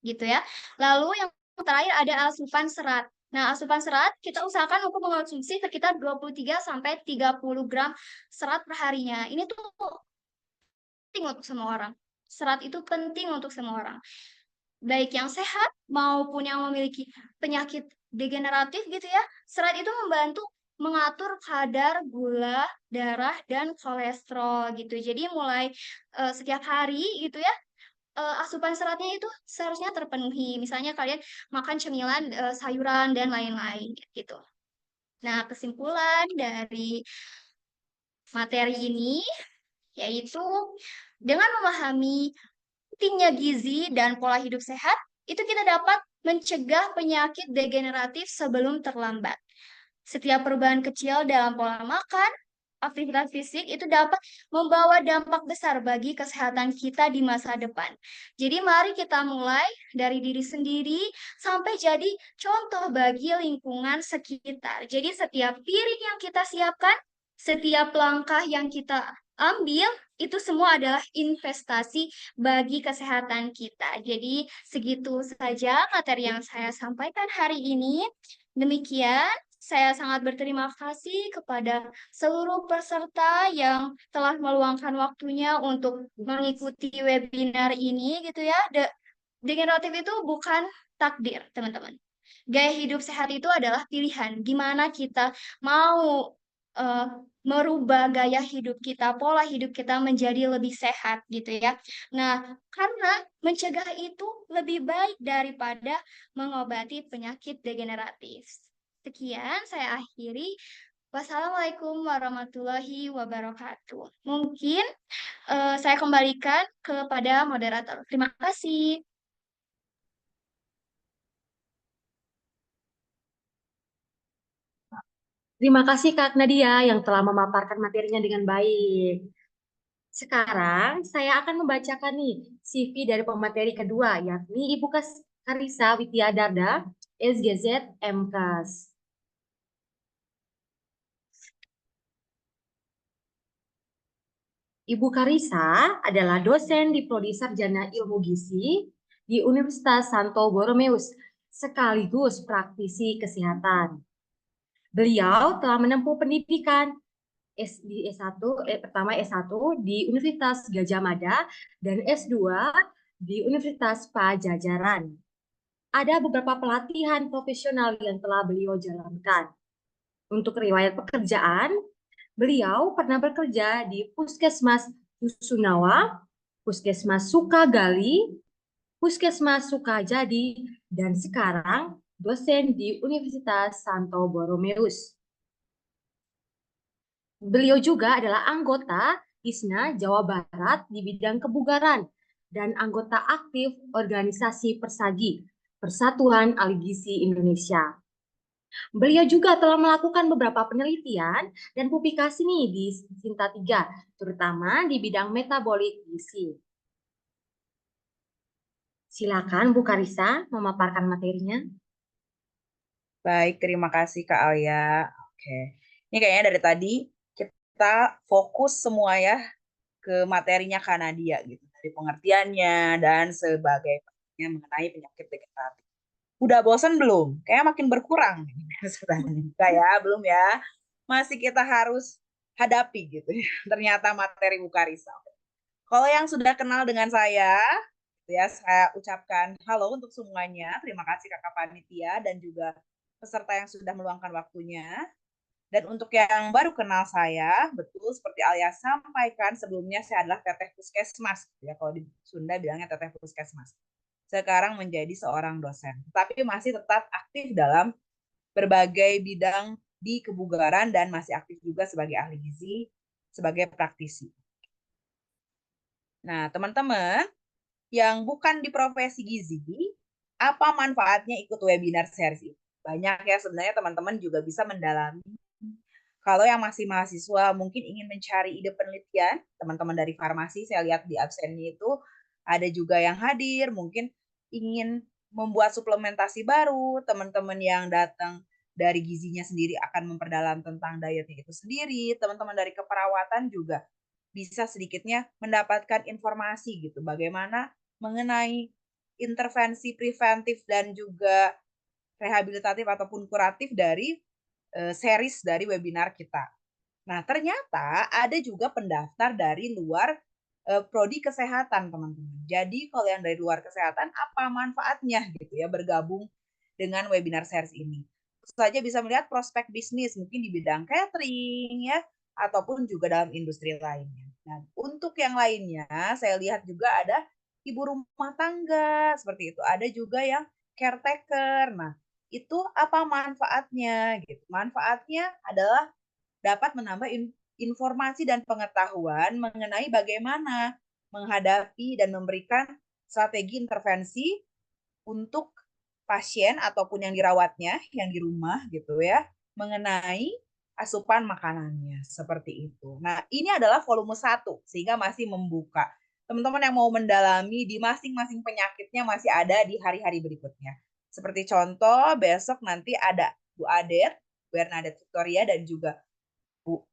gitu ya. Lalu yang terakhir ada asupan serat. Nah, asupan serat kita usahakan untuk mengonsumsi sekitar 23 sampai 30 gram serat per harinya. Ini tuh penting untuk semua orang. Serat itu penting untuk semua orang. Baik yang sehat maupun yang memiliki penyakit degeneratif gitu ya. Serat itu membantu mengatur kadar gula darah dan kolesterol gitu. Jadi mulai setiap hari gitu ya, asupan seratnya itu seharusnya terpenuhi. Misalnya kalian makan cemilan, sayuran dan lain-lain gitu. Nah, kesimpulan dari materi ini yaitu dengan memahami pentingnya gizi dan pola hidup sehat, itu kita dapat mencegah penyakit degeneratif sebelum terlambat. Setiap perubahan kecil dalam pola makan, aktivitas fisik itu dapat membawa dampak besar bagi kesehatan kita di masa depan. Jadi mari kita mulai dari diri sendiri sampai jadi contoh bagi lingkungan sekitar. Jadi setiap piring yang kita siapkan, setiap langkah yang kita ambil, itu semua adalah investasi bagi kesehatan kita. Jadi segitu saja materi yang saya sampaikan hari ini. Demikian, saya sangat berterima kasih kepada seluruh peserta yang telah meluangkan waktunya untuk mengikuti webinar ini gitu ya. Degeneratif itu bukan takdir, teman-teman. Gaya hidup sehat itu adalah pilihan. Gimana kita mau eh, merubah gaya hidup kita, pola hidup kita menjadi lebih sehat gitu ya. Nah, karena mencegah itu lebih baik daripada mengobati penyakit degeneratif. Sekian saya akhiri. Wassalamualaikum warahmatullahi wabarakatuh. Mungkin saya kembalikan kepada moderator. Terima kasih. Terima kasih Kak Nadia yang telah memaparkan materinya dengan baik. Sekarang saya akan membacakan nih CV dari pemateri kedua, yakni Ibu Karisa Widyadarda, SGZ MKes. Ibu Karisa adalah dosen di Prodi Sarjana Ilmu Gizi di Universitas Santo Borromeus, sekaligus praktisi kesehatan. Beliau telah menempuh pendidikan pertama S1 di Universitas Gadjah Mada dan S2 di Universitas Pajajaran. Ada beberapa pelatihan profesional yang telah beliau jalankan. Untuk riwayat pekerjaan, beliau pernah bekerja di Puskesmas Dusunawa, Puskesmas Sukagali, Puskesmas Sukajadi, dan sekarang dosen di Universitas Santo Borromeus. Beliau juga adalah anggota ISNA Jawa Barat di bidang kebugaran dan anggota aktif organisasi Persagi, Persatuan Ahli Gizi Indonesia. Beliau juga telah melakukan beberapa penelitian dan publikasi nih di Sinta 3, terutama di bidang metabolik gizi. Silakan Bu Karissa memaparkan materinya. Baik, terima kasih Kak Alia. Oke. Ini kayaknya dari tadi kita fokus semua ya ke materinya Kak Nadia gitu. Dari pengertiannya dan sebagainya mengenai penyakit degeneratif. Udah bosan belum? Kayaknya makin berkurang. Enggak ya, belum ya. Masih kita harus hadapi gitu ya. Ternyata materi Bu Karissa. Kalau yang sudah kenal dengan saya, ya saya ucapkan halo untuk semuanya. Terima kasih Kakak Panitia dan juga peserta yang sudah meluangkan waktunya. Dan untuk yang baru kenal saya, betul seperti Alia sampaikan sebelumnya, saya adalah teteh puskesmas. Ya, kalau di Sunda bilangnya teteh puskesmas. Sekarang menjadi seorang dosen. Tapi masih tetap aktif dalam berbagai bidang di kebugaran dan masih aktif juga sebagai ahli gizi, sebagai praktisi. Nah, teman-teman yang bukan di profesi gizi, apa manfaatnya ikut webinar series ini? Banyak ya sebenarnya teman-teman juga bisa mendalami. Kalau yang masih mahasiswa mungkin ingin mencari ide penelitian, teman-teman dari farmasi saya lihat di absennya itu ada juga yang hadir, mungkin ingin membuat suplementasi baru, teman-teman yang datang dari gizinya sendiri akan memperdalam tentang dietnya itu sendiri, teman-teman dari keperawatan juga bisa sedikitnya mendapatkan informasi gitu, bagaimana mengenai intervensi preventif dan juga rehabilitatif ataupun kuratif dari series dari webinar kita. Nah, ternyata ada juga pendaftar dari luar prodi kesehatan, teman-teman. Jadi, kalau yang dari luar kesehatan, apa manfaatnya gitu ya bergabung dengan webinar series ini? Tentu saja bisa melihat prospek bisnis, mungkin di bidang catering ya, ataupun juga dalam industri lainnya. Nah, untuk yang lainnya, saya lihat juga ada ibu rumah tangga, seperti itu. Ada juga yang caretaker. Nah, itu apa manfaatnya gitu. Manfaatnya adalah dapat menambah informasi dan pengetahuan mengenai bagaimana menghadapi dan memberikan strategi intervensi untuk pasien ataupun yang dirawatnya, yang di rumah gitu ya, mengenai asupan makanannya seperti itu. Nah, ini adalah volume 1 sehingga masih membuka. Teman-teman yang mau mendalami di masing-masing penyakitnya masih ada di hari-hari berikutnya. Seperti contoh, besok nanti ada Bu Adet, Bu Bernadette Victoria, dan juga Bu,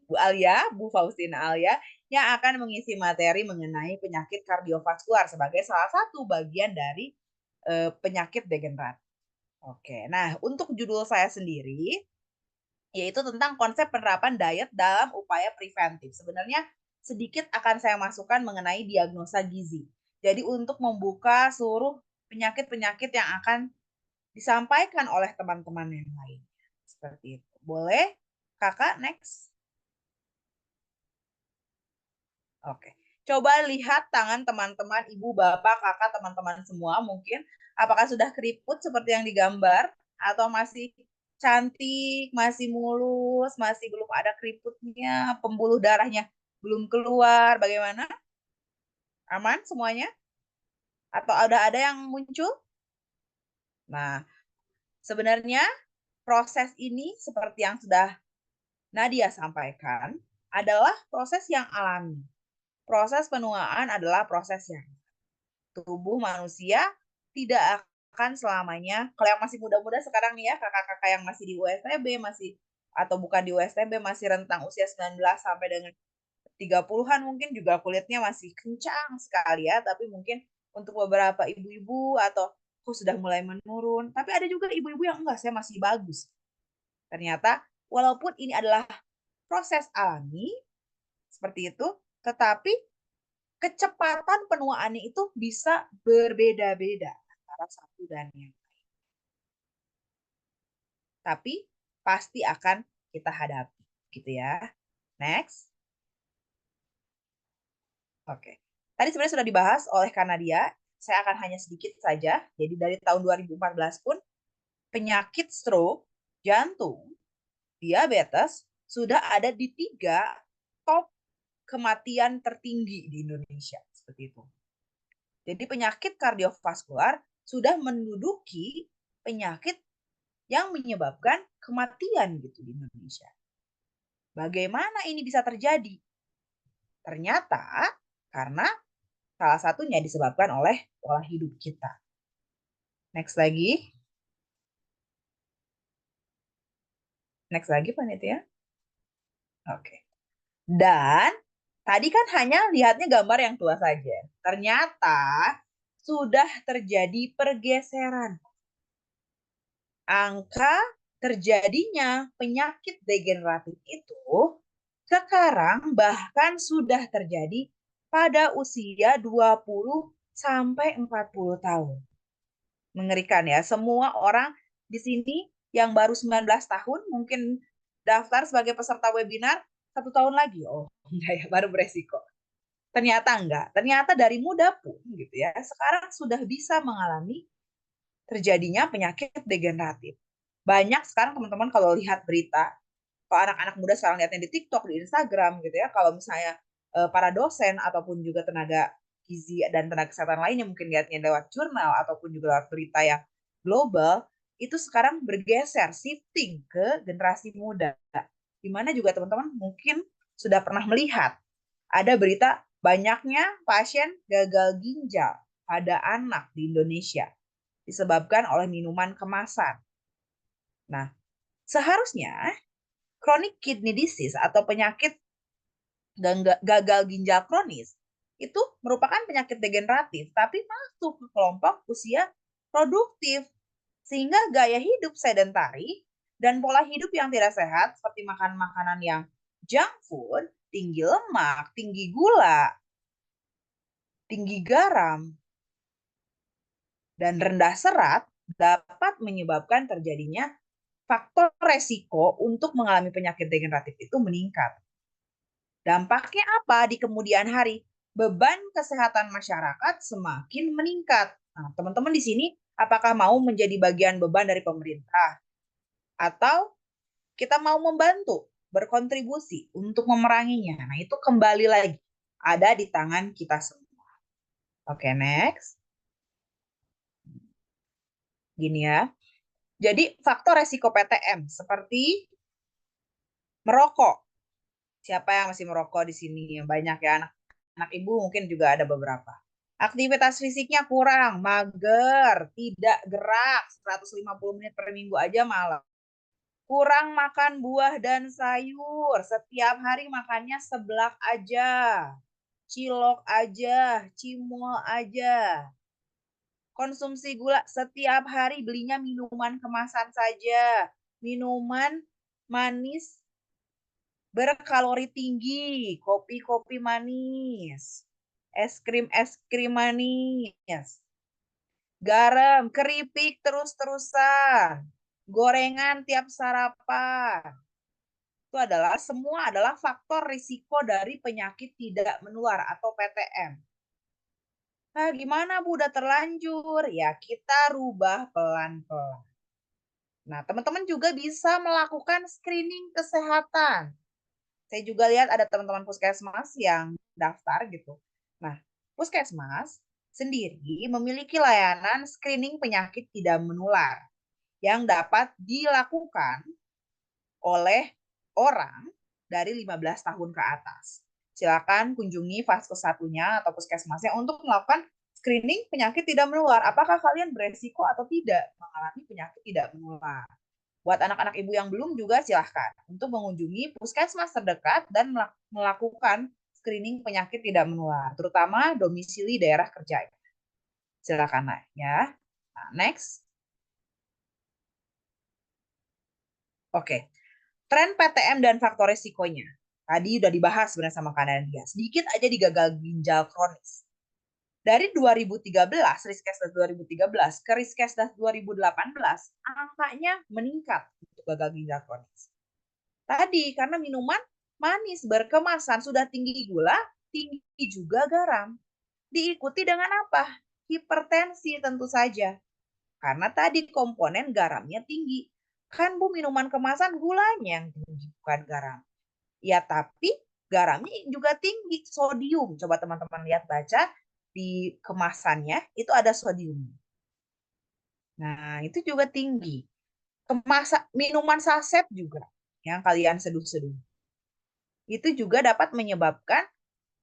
Bu Alia, Bu Faustina Alia, yang akan mengisi materi mengenai penyakit kardiovaskular sebagai salah satu bagian dari penyakit degeneratif. Oke, nah untuk judul saya sendiri, yaitu tentang konsep penerapan diet dalam upaya preventif. Sebenarnya sedikit akan saya masukkan mengenai diagnosa gizi. Jadi untuk membuka seluruh penyakit-penyakit yang akan disampaikan oleh teman-teman yang lain. Seperti itu. Boleh? Kakak, next. Oke. Coba lihat tangan teman-teman, ibu, bapak, kakak, teman-teman semua mungkin. Apakah sudah keriput seperti yang digambar? Atau masih cantik, masih mulus, masih belum ada keriputnya, pembuluh darahnya belum keluar, bagaimana? Aman semuanya? Atau ada yang muncul? Nah, sebenarnya proses ini seperti yang sudah Nadia sampaikan adalah proses yang alami. Proses penuaan adalah proses yang tubuh manusia tidak akan selamanya. Kalau yang masih muda-muda sekarang nih ya, kakak-kakak yang masih di USTB, masih atau bukan di USTB, masih rentang usia 19 sampai dengan 30-an mungkin juga kulitnya masih kencang sekali ya, tapi mungkin untuk beberapa ibu-ibu atau sudah mulai menurun. Tapi ada juga ibu-ibu yang enggak, saya masih bagus. Ternyata walaupun ini adalah proses alami seperti itu, tetapi kecepatan penuaannya itu bisa berbeda-beda antara satu dan yang lain. Tapi pasti akan kita hadapi, gitu ya. Next. Oke. Tadi sebenarnya sudah dibahas oleh Kanadia. Saya akan hanya sedikit saja. Jadi dari tahun 2014 pun penyakit stroke, jantung, diabetes sudah ada di 3 top kematian tertinggi di Indonesia. seperti itu. Jadi penyakit kardiovaskular sudah menduduki penyakit yang menyebabkan kematian gitu di Indonesia. Bagaimana ini bisa terjadi? Ternyata karena salah satunya disebabkan oleh pola hidup kita. Next lagi. Next lagi panitia. Oke. Dan tadi kan hanya lihatnya gambar yang tua saja. Ternyata sudah terjadi pergeseran. Angka terjadinya penyakit degeneratif itu sekarang bahkan sudah terjadi pada usia 20 sampai 40 tahun. Mengerikan ya, semua orang di sini yang baru 19 tahun mungkin daftar sebagai peserta webinar 1 tahun lagi. Oh, enggak ya, baru beresiko. Ternyata enggak. Ternyata dari muda pun gitu ya, sekarang sudah bisa mengalami terjadinya penyakit degeneratif. Banyak sekarang teman-teman kalau lihat berita, kalau anak-anak muda sekarang lihatnya di TikTok, di Instagram gitu ya, kalau misalnya para dosen ataupun juga tenaga gizi dan tenaga kesehatan lainnya mungkin lihatnya lewat jurnal ataupun juga lewat berita yang global, itu sekarang bergeser, shifting ke generasi muda. Di mana juga teman-teman mungkin sudah pernah melihat ada berita banyaknya pasien gagal ginjal pada anak di Indonesia disebabkan oleh minuman kemasan. Nah, seharusnya chronic kidney disease atau penyakit gagal ginjal kronis itu merupakan penyakit degeneratif, tapi masuk ke kelompok usia produktif. Sehingga gaya hidup sedentari dan pola hidup yang tidak sehat seperti makan makanan yang junk food, tinggi lemak, tinggi gula, tinggi garam, dan rendah serat dapat menyebabkan terjadinya faktor resiko untuk mengalami penyakit degeneratif itu meningkat. Dampaknya apa di kemudian hari? Beban kesehatan masyarakat semakin meningkat. Nah, teman-teman di sini apakah mau menjadi bagian beban dari pemerintah? Atau kita mau membantu, berkontribusi untuk memeranginya? Nah, itu kembali lagi ada di tangan kita semua. Oke, next. Gini ya. Jadi faktor resiko PTM seperti merokok. Siapa yang masih merokok di sini? Banyak ya anak ibu mungkin juga ada beberapa. Aktivitas fisiknya kurang, mager, tidak gerak 150 menit per minggu aja malam. Kurang makan buah dan sayur, setiap hari makannya seblak aja, cilok aja, cimol aja. Konsumsi gula setiap hari belinya minuman kemasan saja, minuman manis berkalori tinggi, kopi-kopi manis, es krim manis, garam, keripik terus-terusan, gorengan tiap sarapan. Itu adalah semua adalah faktor risiko dari penyakit tidak menular atau PTM. Nah, gimana Bu udah terlanjur? Ya, kita rubah pelan-pelan. Nah, teman-teman juga bisa melakukan screening kesehatan. Saya juga lihat ada teman-teman puskesmas yang daftar gitu. Nah, puskesmas sendiri memiliki layanan screening penyakit tidak menular yang dapat dilakukan oleh orang dari 15 tahun ke atas. Silakan kunjungi vaskes satunya atau puskesmasnya untuk melakukan screening penyakit tidak menular. Apakah kalian beresiko atau tidak mengalami penyakit tidak menular? Buat anak-anak ibu yang belum juga silahkan untuk mengunjungi puskesmas terdekat dan melakukan screening penyakit tidak menular, terutama domisili daerah kerja. Silakan ya. Nah, next. Oke. Tren PTM dan faktor resikonya. Tadi udah dibahas sebenarnya sama Kak Nadia. Sedikit aja di gagal ginjal kronis. Dari 2013, Riskesdas 2013 ke Riskesdas 2018, angkanya meningkat untuk gagal ginjal kronis. Tadi karena minuman manis berkemasan sudah tinggi gula, tinggi juga garam. Diikuti dengan apa? Hipertensi tentu saja. Karena tadi komponen garamnya tinggi. Kan Bu minuman kemasan gulanya yang tinggi bukan garam. Ya tapi garamnya juga tinggi, sodium. Coba teman-teman lihat baca di kemasannya, itu ada sodium. Nah, itu juga tinggi. Minuman saset juga yang kalian seduh-seduh. Itu juga dapat menyebabkan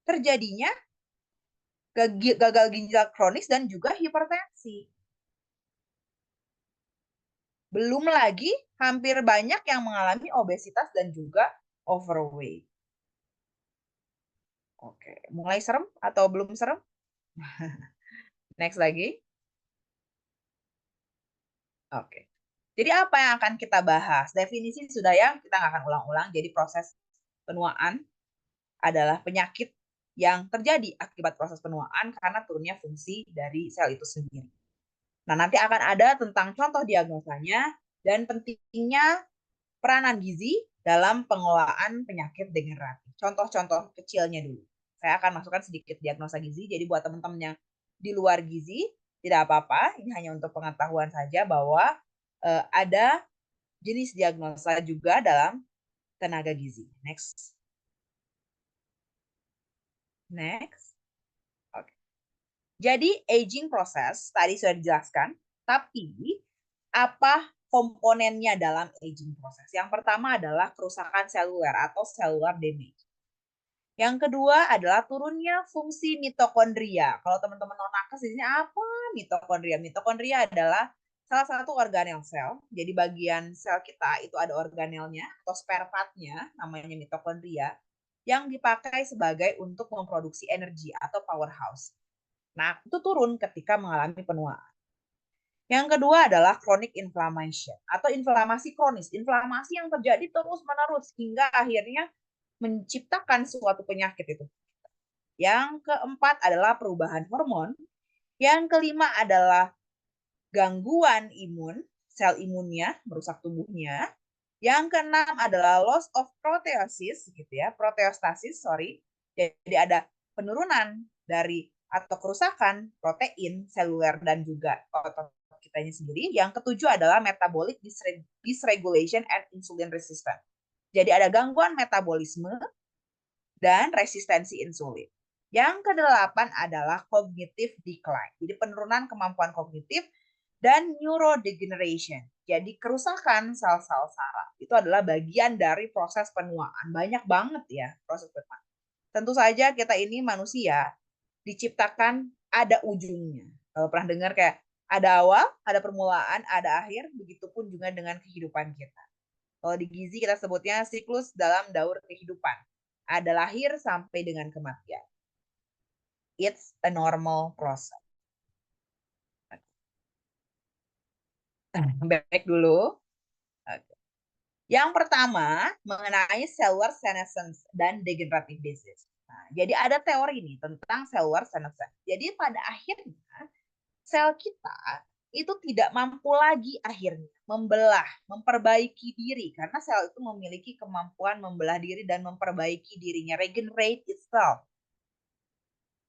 terjadinya gagal ginjal kronis dan juga hipertensi. Belum lagi hampir banyak yang mengalami obesitas dan juga overweight. Oke, mulai serem atau belum serem? Next lagi. Oke. Jadi apa yang akan kita bahas? Definisi sudah ya, kita nggak akan ulang-ulang. Jadi proses penuaan adalah penyakit yang terjadi akibat proses penuaan karena turunnya fungsi dari sel itu sendiri. Nah, nanti akan ada tentang contoh diagnosanya dan pentingnya peranan gizi dalam pengelolaan penyakit degeneratif. Contoh-contoh kecilnya dulu. Saya akan masukkan sedikit diagnosa gizi. Jadi buat teman-teman yang di luar gizi, tidak apa-apa. Ini hanya untuk pengetahuan saja bahwa ada jenis diagnosa juga dalam tenaga gizi. Next. Next. Oke. Jadi aging proses tadi sudah dijelaskan, tapi apa komponennya dalam aging proses? Yang pertama adalah kerusakan seluler atau cellular damage. Yang kedua adalah turunnya fungsi mitokondria. Kalau teman-teman non nakes di sini apa mitokondria? Mitokondria adalah salah satu organel sel. Jadi bagian sel kita itu ada organelnya atau spare part-nya, namanya mitokondria, yang dipakai sebagai untuk memproduksi energi atau powerhouse. Nah, itu turun ketika mengalami penuaan. Yang kedua adalah chronic inflammation atau inflamasi kronis. Inflamasi yang terjadi terus-menerus hingga akhirnya menciptakan suatu penyakit itu. Yang keempat adalah perubahan hormon. Yang kelima adalah gangguan imun, sel imunnya merusak tubuhnya. Yang keenam adalah loss of proteosis, gitu ya, proteostasis, sorry. Jadi ada penurunan dari atau kerusakan protein seluler dan juga otot kitanya sendiri. Yang ketujuh adalah metabolic dysregulation and insulin resistance. Jadi ada gangguan metabolisme dan resistensi insulin. Yang kedelapan adalah cognitive decline. Jadi penurunan kemampuan kognitif dan neurodegeneration. Jadi kerusakan sel-sel saraf. Itu adalah bagian dari proses penuaan. Banyak banget ya proses penuaan. Tentu saja kita ini manusia diciptakan ada ujungnya. Kalau pernah dengar kayak ada awal, ada permulaan, ada akhir, begitupun juga dengan kehidupan kita. Kalau di gizi kita sebutnya siklus dalam daur kehidupan. Ada lahir sampai dengan kematian. It's a normal process. Back dulu. Okay. Yang pertama mengenai cellular senescence dan degenerative disease. Nah, jadi ada teori nih tentang cellular senescence. Jadi pada akhirnya sel kita itu tidak mampu lagi akhirnya membelah, memperbaiki diri karena sel itu memiliki kemampuan membelah diri dan memperbaiki dirinya, regenerate itself.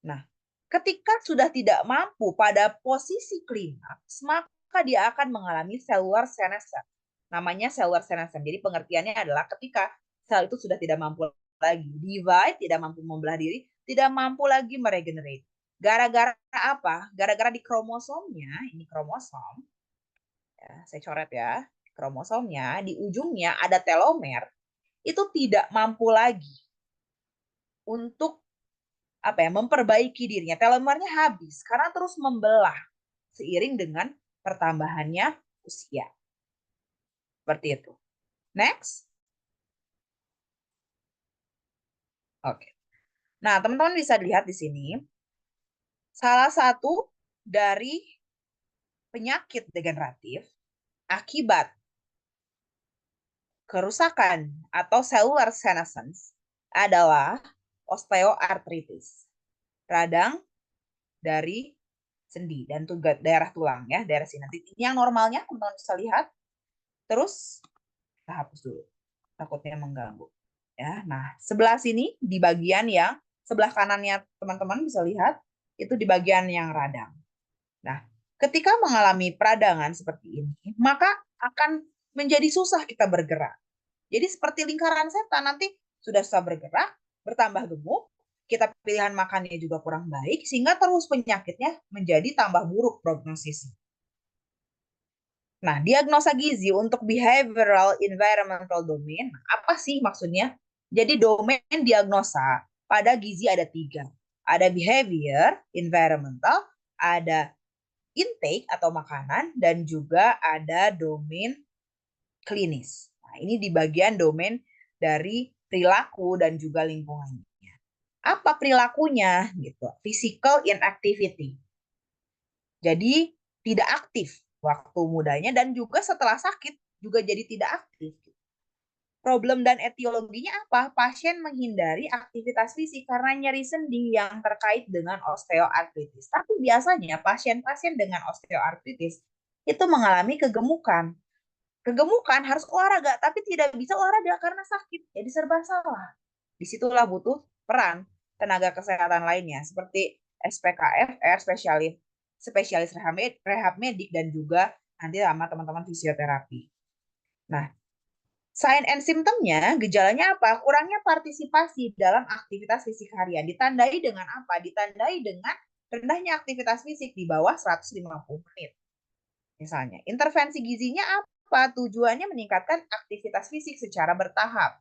Nah, ketika sudah tidak mampu pada posisi klimaks, maka dia akan mengalami cellular senescence. Namanya cellular senescence. Jadi pengertiannya adalah ketika sel itu sudah tidak mampu lagi divide, tidak mampu membelah diri, tidak mampu lagi meregenerate. Gara-gara apa? Gara-gara di kromosomnya, ini kromosom, ya, saya coret ya, kromosomnya, di ujungnya ada telomer, itu tidak mampu lagi untuk memperbaiki dirinya. Telomernya habis karena terus membelah seiring dengan pertambahannya usia. Seperti itu. Next. Oke. Nah, teman-teman bisa lihat di sini salah satu dari penyakit degeneratif akibat kerusakan atau cellular senescence adalah osteoartritis. Radang dari sendi dan daerah tulang ya, daerah sini. Nanti ini yang normalnya teman-teman bisa lihat. Terus kita hapus dulu. Takutnya mengganggu. Ya, nah, sebelah sini di bagian yang sebelah kanannya teman-teman bisa lihat itu di bagian yang radang. Nah, ketika mengalami peradangan seperti ini, maka akan menjadi susah kita bergerak. Jadi seperti lingkaran setan, nanti sudah susah bergerak, bertambah gemuk, kita pilihan makannya juga kurang baik, sehingga terus penyakitnya menjadi tambah buruk prognosisnya. Nah, diagnosa gizi untuk behavioral environmental domain, apa sih maksudnya? Jadi domain diagnosa pada gizi ada 3. Ada behavior, environmental, ada intake atau makanan, dan juga ada domain klinis. Nah, ini di bagian domain dari perilaku dan juga lingkungannya. Apa perilakunya? Gitu. Physical inactivity. Jadi tidak aktif waktu mudanya dan juga setelah sakit juga jadi tidak aktif. Problem dan etiologinya apa? Pasien menghindari aktivitas fisik karena nyeri sendi yang terkait dengan osteoartritis. Tapi biasanya pasien-pasien dengan osteoartritis itu mengalami kegemukan. Kegemukan harus olahraga, tapi tidak bisa olahraga karena sakit. Jadi serba salah. Disitulah butuh peran tenaga kesehatan lainnya seperti SPKFR, spesialis rehab medik, dan juga nanti sama teman-teman fisioterapi. Nah, sign and symptomnya, gejalanya apa? Kurangnya partisipasi dalam aktivitas fisik harian. Ditandai dengan apa? Ditandai dengan rendahnya aktivitas fisik di bawah 150 menit. Misalnya, intervensi gizinya apa? Tujuannya meningkatkan aktivitas fisik secara bertahap.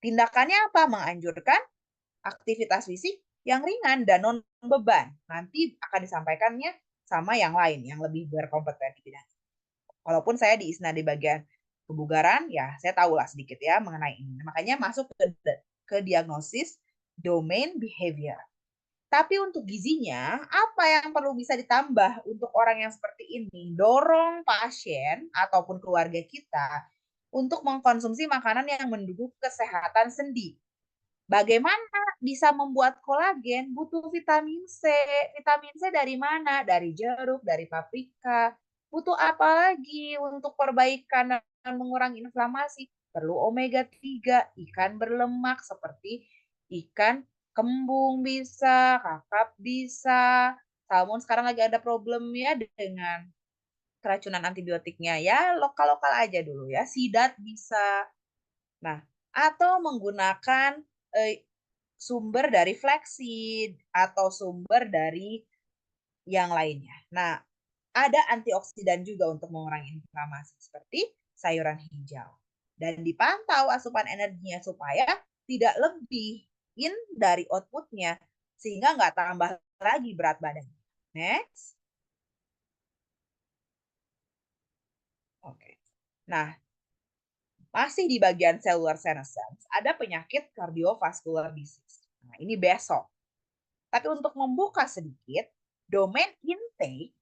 Tindakannya apa? Menganjurkan aktivitas fisik yang ringan dan non beban. Nanti akan disampaikannya sama yang lain yang lebih berkompeten di bidang. Walaupun saya di ISNA di bagian kebugaran, ya saya tahulah sedikit ya mengenai ini. Makanya masuk ke diagnosis domain behavior. Tapi untuk gizinya, apa yang perlu bisa ditambah untuk orang yang seperti ini? Dorong pasien ataupun keluarga kita untuk mengkonsumsi makanan yang mendukung kesehatan sendi. Bagaimana bisa membuat kolagen? Butuh vitamin C. Vitamin C dari mana? Dari jeruk, dari paprika. Butuh apa lagi untuk perbaikan dan mengurangi inflamasi? Perlu omega 3, ikan berlemak seperti ikan kembung bisa, kakap bisa. Salmon sekarang lagi ada problem ya dengan keracunan antibiotiknya. Ya lokal-lokal aja dulu ya. Sidat bisa. Nah, atau menggunakan sumber dari flaxseed atau sumber dari yang lainnya. Nah, ada antioksidan juga untuk mengurangi inflamasi seperti sayuran hijau. Dan dipantau asupan energinya supaya tidak lebih dari outputnya sehingga nggak tambah lagi berat badan. Next. Oke. Nah, masih di bagian cellular senescence, ada penyakit cardiovascular disease. Nah, ini besok. Tapi untuk membuka sedikit, domain intake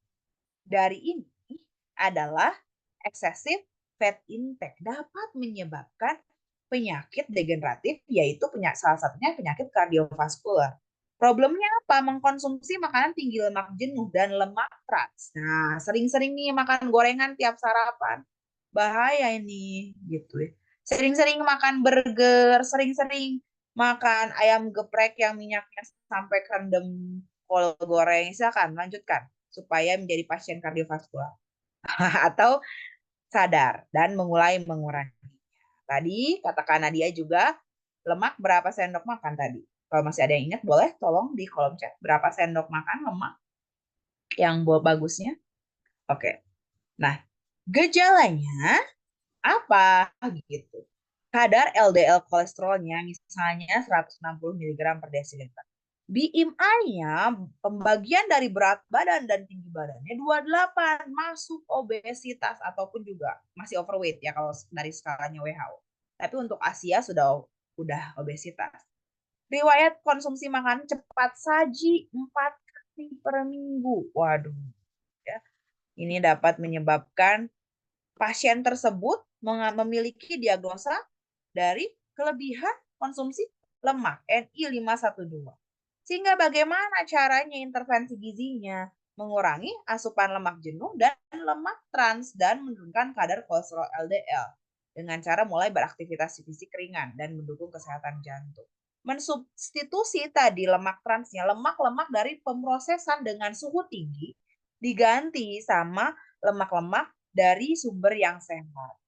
dari ini adalah excessive fat intake dapat menyebabkan penyakit degeneratif, yaitu salah satunya penyakit kardiovaskular. Problemnya apa? Mengkonsumsi makanan tinggi lemak jenuh dan lemak trans. Nah, sering-sering nih makan gorengan tiap sarapan. Bahaya ini, gitu ya. Sering-sering makan burger, sering-sering makan ayam geprek yang minyaknya sampai kerendam kol goreng. Silakan lanjutkan supaya menjadi pasien kardiovaskular. Atau sadar dan mulai mengurangi. Tadi katakan Nadia juga lemak berapa sendok makan tadi. Kalau masih ada yang ingat boleh tolong di kolom chat berapa sendok makan lemak yang bagusnya. Oke. Nah, gejalanya apa gitu. Kadar LDL kolesterolnya misalnya 160 mg per desiliter. BMI-nya pembagian dari berat badan dan tinggi badannya 28, masuk obesitas ataupun juga masih overweight ya kalau dari skalanya WHO. Tapi untuk Asia udah obesitas. Riwayat konsumsi makanan cepat saji 4 kali per minggu. Waduh. Ya. Ini dapat menyebabkan pasien tersebut memiliki diagnosa dari kelebihan konsumsi lemak NI512. Sehingga bagaimana caranya intervensi gizinya? Mengurangi asupan lemak jenuh dan lemak trans dan menurunkan kadar kolesterol LDL dengan cara mulai beraktivitas fisik ringan dan mendukung kesehatan jantung. Mensubstitusi tadi lemak transnya, lemak-lemak dari pemrosesan dengan suhu tinggi diganti sama lemak-lemak dari sumber yang sehat.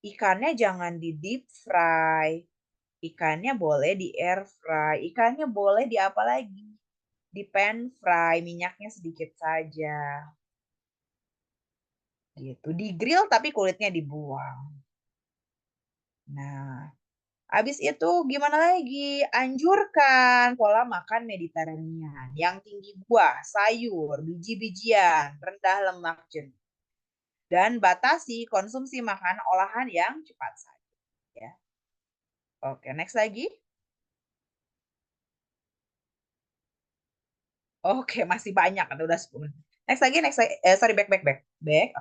Ikannya jangan di deep fry, Ikannya boleh di air fry, ikannya boleh di apa lagi? Di pan fry, minyaknya sedikit saja. Gitu, di grill tapi kulitnya dibuang. Nah, habis itu gimana lagi? Anjurkan pola makan Mediterranean yang tinggi buah, sayur, biji-bijian, rendah lemak jenuh. Dan batasi konsumsi makanan olahan yang cepat saji. Ya. Oke, next lagi. Oke, masih banyak kan udah 10 menit. Next lagi, sorry, back. Back.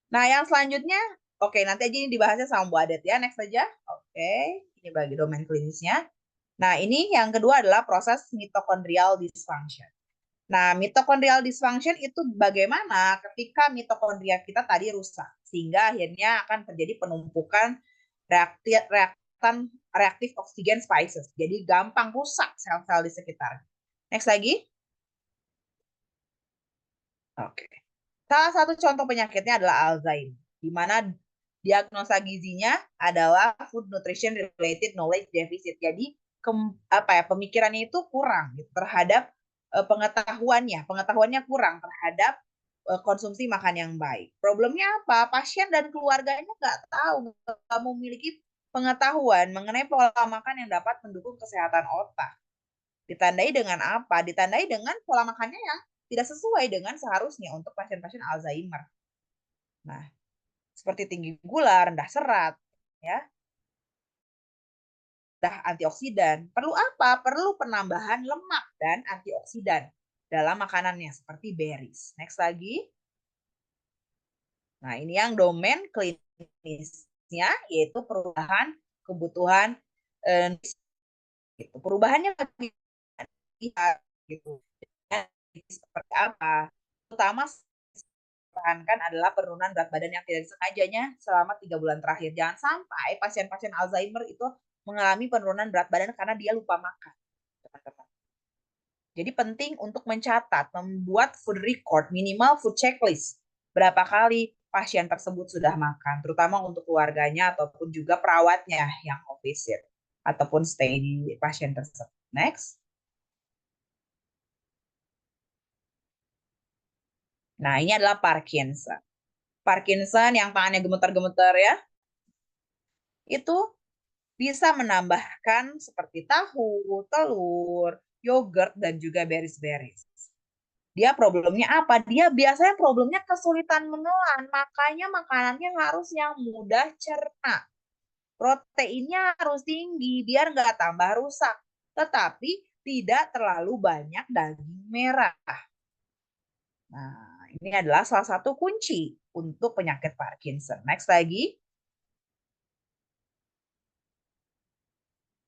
Nah, yang selanjutnya, oke, nanti aja ini dibahasnya sama Bu Adet ya. Next aja. Oke, ini bagi domain klinisnya. Nah, ini yang kedua adalah proses mitochondrial dysfunction. Nah, mitochondrial dysfunction itu bagaimana ketika mitokondria kita tadi rusak, sehingga akhirnya akan terjadi penumpukan reaktif oksigen species. Jadi gampang rusak sel-sel di sekitar. Next lagi. Oke. Salah satu contoh penyakitnya adalah Alzheimer, di mana diagnosa gizinya adalah food nutrition related knowledge deficit. Jadi pemikirannya itu kurang gitu, terhadap pengetahuannya kurang terhadap konsumsi makan yang baik. Problemnya apa? Pasien dan keluarganya nggak tahu, nggak memiliki pengetahuan mengenai pola makan yang dapat mendukung kesehatan otak. Ditandai dengan apa? Ditandai dengan pola makannya yang tidak sesuai dengan seharusnya untuk pasien-pasien Alzheimer. Nah, seperti tinggi gula, rendah serat, ya, rendah antioksidan. Perlu apa? Perlu penambahan lemak dan antioksidan dalam makanannya seperti berries. Next lagi. Nah, ini yang domain klinisnya yaitu perubahan kebutuhan gitu. Perubahannya gitu. Seperti apa? Terutama pertahankan adalah penurunan berat badan yang tidak disengajanya selama 3 bulan terakhir. Jangan sampai pasien-pasien Alzheimer itu mengalami penurunan berat badan karena dia lupa makan, teman-teman. Jadi penting untuk mencatat, membuat food record, minimal food checklist. Berapa kali pasien tersebut sudah makan, terutama untuk keluarganya ataupun juga perawatnya yang visit ataupun stay di pasien tersebut. Next. Nah, ini adalah Parkinson. Parkinson yang tangannya gemeter-gemeter ya, itu bisa menambahkan seperti tahu, telur, yogurt, dan juga berries-berries. Dia problemnya apa? Dia biasanya problemnya kesulitan menelan, makanya makanannya harus yang mudah cerna. Proteinnya harus tinggi biar nggak tambah rusak, tetapi tidak terlalu banyak daging merah. Nah, ini adalah salah satu kunci untuk penyakit Parkinson. Next lagi.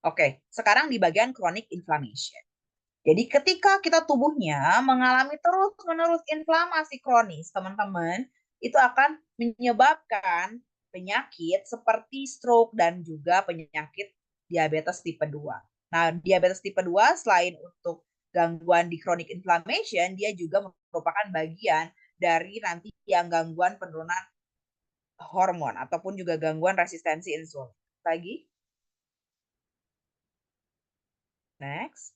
Oke, sekarang di bagian chronic inflammation. Jadi ketika kita tubuhnya mengalami terus-menerus inflamasi kronis, teman-teman, itu akan menyebabkan penyakit seperti stroke dan juga penyakit diabetes tipe 2. Nah, diabetes tipe 2 selain untuk gangguan di chronic inflammation, dia juga merupakan bagian dari nanti yang gangguan penurunan hormon ataupun juga gangguan resistensi insulin. Lagi. Next.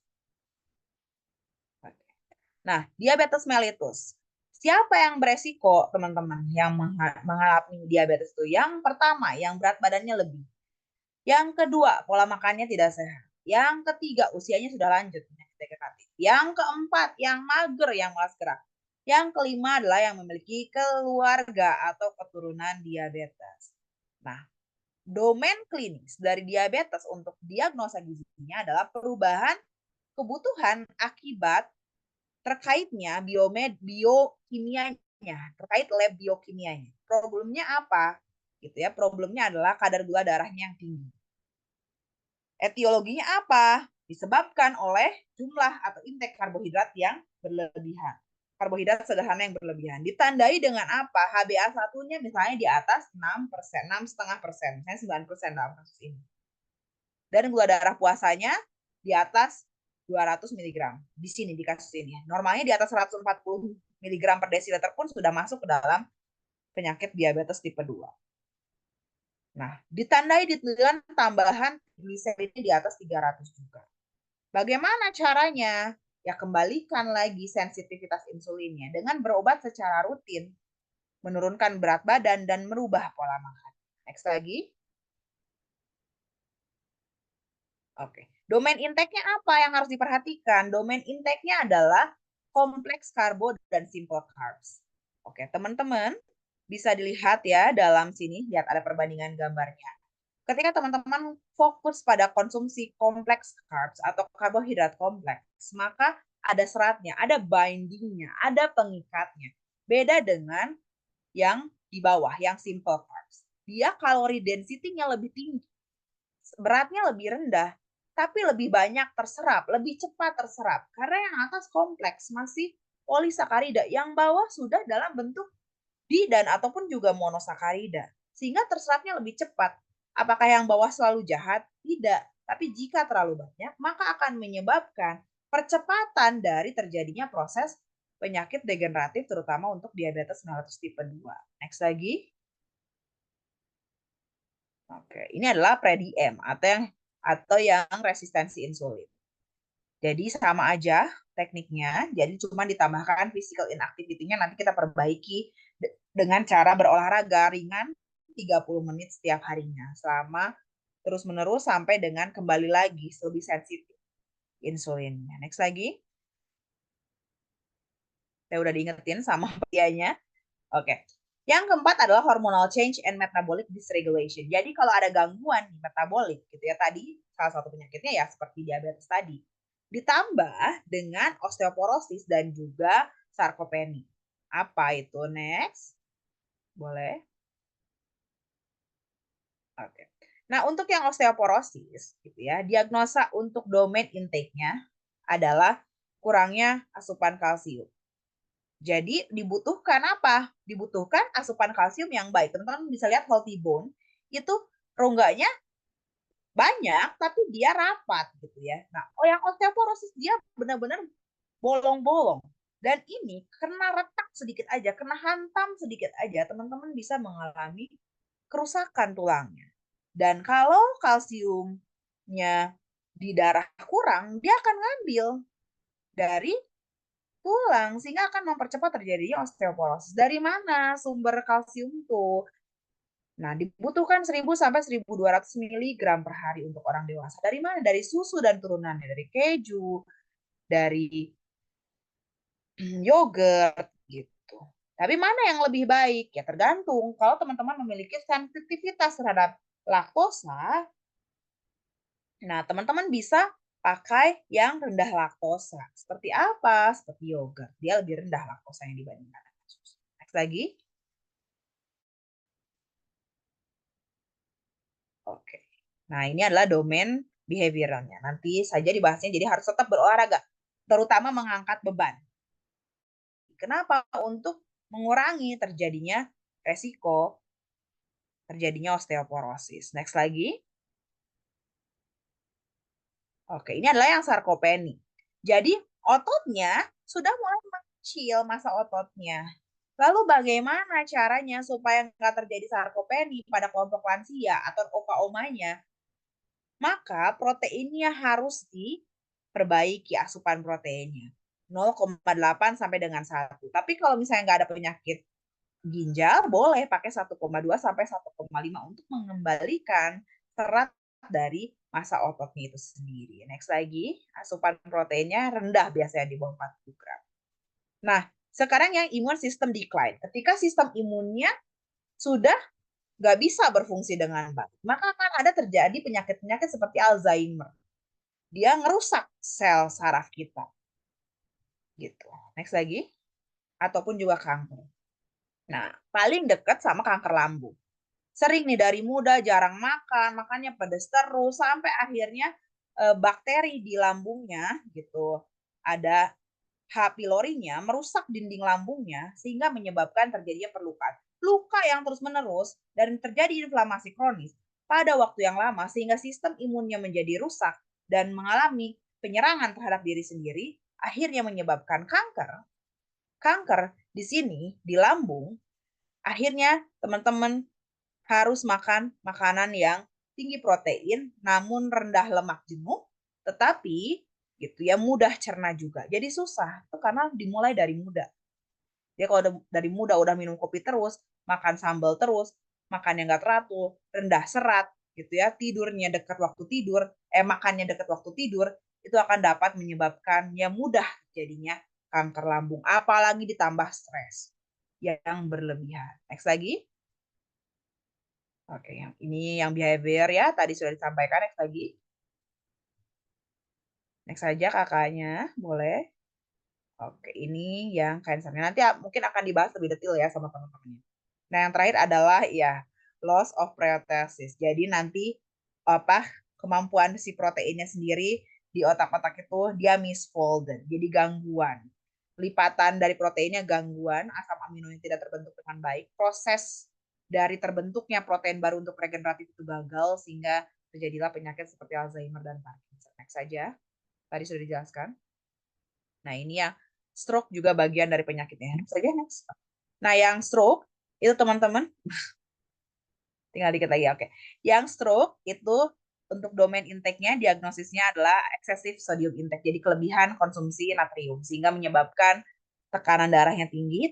Nah, diabetes mellitus. Siapa yang beresiko, teman-teman, yang mengalami diabetes itu? Yang pertama, yang berat badannya lebih. Yang kedua, pola makannya tidak sehat. Yang ketiga, usianya sudah lanjut, penyakit degeneratif. Yang keempat, yang mager, yang malas gerak. Yang kelima adalah yang memiliki keluarga atau keturunan diabetes. Nah, domain klinis dari diabetes untuk diagnosa gizinya adalah perubahan kebutuhan akibat terkaitnya biokimianya, terkait lab biokimianya. Problemnya apa? Gitu ya. Problemnya adalah kadar gula darahnya yang tinggi. Etiologinya apa? Disebabkan oleh jumlah atau intake karbohidrat yang berlebihan. Karbohidrat sederhana yang berlebihan. Ditandai dengan apa? HbA1-nya misalnya di atas 6%, 6,5%, misalnya 9% dalam kasus ini. Dan gula darah puasanya di atas 200 mg. Di sini, di kasus ini. Normalnya di atas 140 mg per desiliter pun sudah masuk ke dalam penyakit diabetes tipe 2. Nah, ditandai dengan tambahan gliseridnya di atas 300 juga. Bagaimana caranya? Ya kembalikan lagi sensitivitas insulinnya dengan berobat secara rutin, menurunkan berat badan, dan merubah pola makan. Next lagi. Oke. Domain intake-nya apa yang harus diperhatikan? Domain intake-nya adalah kompleks karbo dan simple carbs. Oke, teman-teman bisa dilihat ya dalam sini, lihat ada perbandingan gambarnya. Ketika teman-teman fokus pada konsumsi kompleks carbs atau karbohidrat kompleks, maka ada seratnya, ada bindingnya, ada pengikatnya. Beda dengan yang di bawah, yang simple carbs. Dia kalori density-nya lebih tinggi, beratnya lebih rendah, tapi lebih banyak terserap, lebih cepat terserap. Karena yang atas kompleks masih polisakarida, yang bawah sudah dalam bentuk di dan ataupun juga monosakarida. Sehingga terserapnya lebih cepat. Apakah yang bawah selalu jahat? Tidak. Tapi jika terlalu banyak, maka akan menyebabkan percepatan dari terjadinya proses penyakit degeneratif, terutama untuk diabetes mellitus tipe 2. Next lagi. Oke, ini adalah pre-DM atau yang resistensi insulin. Jadi sama aja tekniknya, jadi cuma ditambahkan physical inactivity-nya nanti kita perbaiki dengan cara berolahraga ringan 30 menit setiap harinya selama terus-menerus sampai dengan kembali lagi lebih sensitif insulinnya. Next lagi. Saya udah diingetin sama prianya. Oke. Yang keempat adalah hormonal change and metabolic dysregulation. Jadi kalau ada gangguan di metabolik gitu ya, tadi salah satu penyakitnya ya seperti diabetes tadi. Ditambah dengan osteoporosis dan juga sarkopenia. Apa itu? Next. Boleh. Oke. Nah, untuk yang osteoporosis gitu ya, diagnosa untuk domain intake-nya adalah kurangnya asupan kalsium. Jadi dibutuhkan apa? Dibutuhkan asupan kalsium yang baik. Teman-teman bisa lihat healthy bone itu rongganya banyak tapi dia rapat gitu ya. Nah, yang osteoporosis dia benar-benar bolong-bolong. Dan ini kena retak sedikit aja, kena hantam sedikit aja, teman-teman bisa mengalami kerusakan tulangnya. Dan kalau kalsiumnya di darah kurang, dia akan ngambil dari tulang sehingga akan mempercepat terjadinya osteoporosis. Dari mana sumber kalsium itu? Nah, dibutuhkan 1000 sampai 1200 mg per hari untuk orang dewasa. Dari mana? Dari susu dan turunannya, dari keju, dari yogurt gitu. Tapi mana yang lebih baik? Ya tergantung. Kalau teman-teman memiliki sensitivitas terhadap laktosa, nah teman-teman bisa pakai yang rendah laktosa. Seperti apa? Seperti yogurt. Dia lebih rendah laktosanya dibandingkan susu. Next lagi. Oke. Nah, ini adalah domain behavioralnya. Nanti saja dibahasnya, jadi harus tetap berolahraga. Terutama mengangkat beban. Kenapa? Untuk mengurangi terjadinya resiko terjadinya osteoporosis. Next lagi. Oke, ini adalah yang sarkopeni. Jadi ototnya sudah mulai mengecil masa ototnya. Lalu bagaimana caranya supaya nggak terjadi sarkopeni pada kelompok lansia atau opa-omanya? Maka proteinnya harus diperbaiki asupan proteinnya. 0,8 sampai dengan 1. Tapi kalau misalnya nggak ada penyakit ginjal, boleh pakai 1,2 sampai 1,5 untuk mengembalikan serat dari masa ototnya itu sendiri. Next lagi, asupan proteinnya rendah biasanya di bawah 40 gram. Nah, sekarang yang imun system decline. Ketika sistem imunnya sudah nggak bisa berfungsi dengan baik, maka akan ada terjadi penyakit-penyakit seperti Alzheimer. Dia ngerusak sel saraf kita. Gitu. Next lagi. Ataupun juga kanker. Nah, paling dekat sama kanker lambung. Sering nih dari muda jarang makan, makannya pedas terus sampai akhirnya bakteri di lambungnya gitu. Ada H. pylorinya merusak dinding lambungnya sehingga menyebabkan terjadinya perlukaan. Luka yang terus-menerus dan terjadi inflamasi kronis pada waktu yang lama sehingga sistem imunnya menjadi rusak dan mengalami penyerangan terhadap diri sendiri, akhirnya menyebabkan kanker. Kanker di sini, di lambung, akhirnya teman-teman harus makan makanan yang tinggi protein namun rendah lemak jenuh, tetapi gitu ya mudah cerna juga. Jadi susah itu karena dimulai dari muda. Dia kalau dari muda udah minum kopi terus, makan sambal terus, makan yang nggak teratur, rendah serat, gitu ya, tidurnya dekat waktu tidur, makannya dekat waktu tidur, itu akan dapat menyebabkan ya mudah jadinya kanker lambung, apalagi ditambah stres yang berlebihan. Next lagi. Oke, yang ini yang behavior ya, tadi sudah disampaikan. Next lagi. Next saja kakaknya, boleh. Oke, ini yang cancernya. Nanti mungkin akan dibahas lebih detail ya sama teman-temannya. Nah, yang terakhir adalah ya loss of proteosis. Jadi nanti apa kemampuan si proteinnya sendiri di otak-otak itu dia misfolded. Jadi gangguan. Lipatan dari proteinnya gangguan, asam amino yang tidak terbentuk dengan baik. Proses dari terbentuknya protein baru untuk regeneratif itu gagal sehingga terjadilah penyakit seperti Alzheimer dan Parkinson. Next saja. Tadi sudah dijelaskan. Nah, ini ya stroke juga bagian dari penyakitnya. Next saja, next. Nah, yang stroke itu teman-teman tinggal dikit lagi. Oke. Yang stroke itu untuk domain intake-nya diagnosisnya adalah excessive sodium intake. Jadi kelebihan konsumsi natrium sehingga menyebabkan tekanan darahnya tinggi,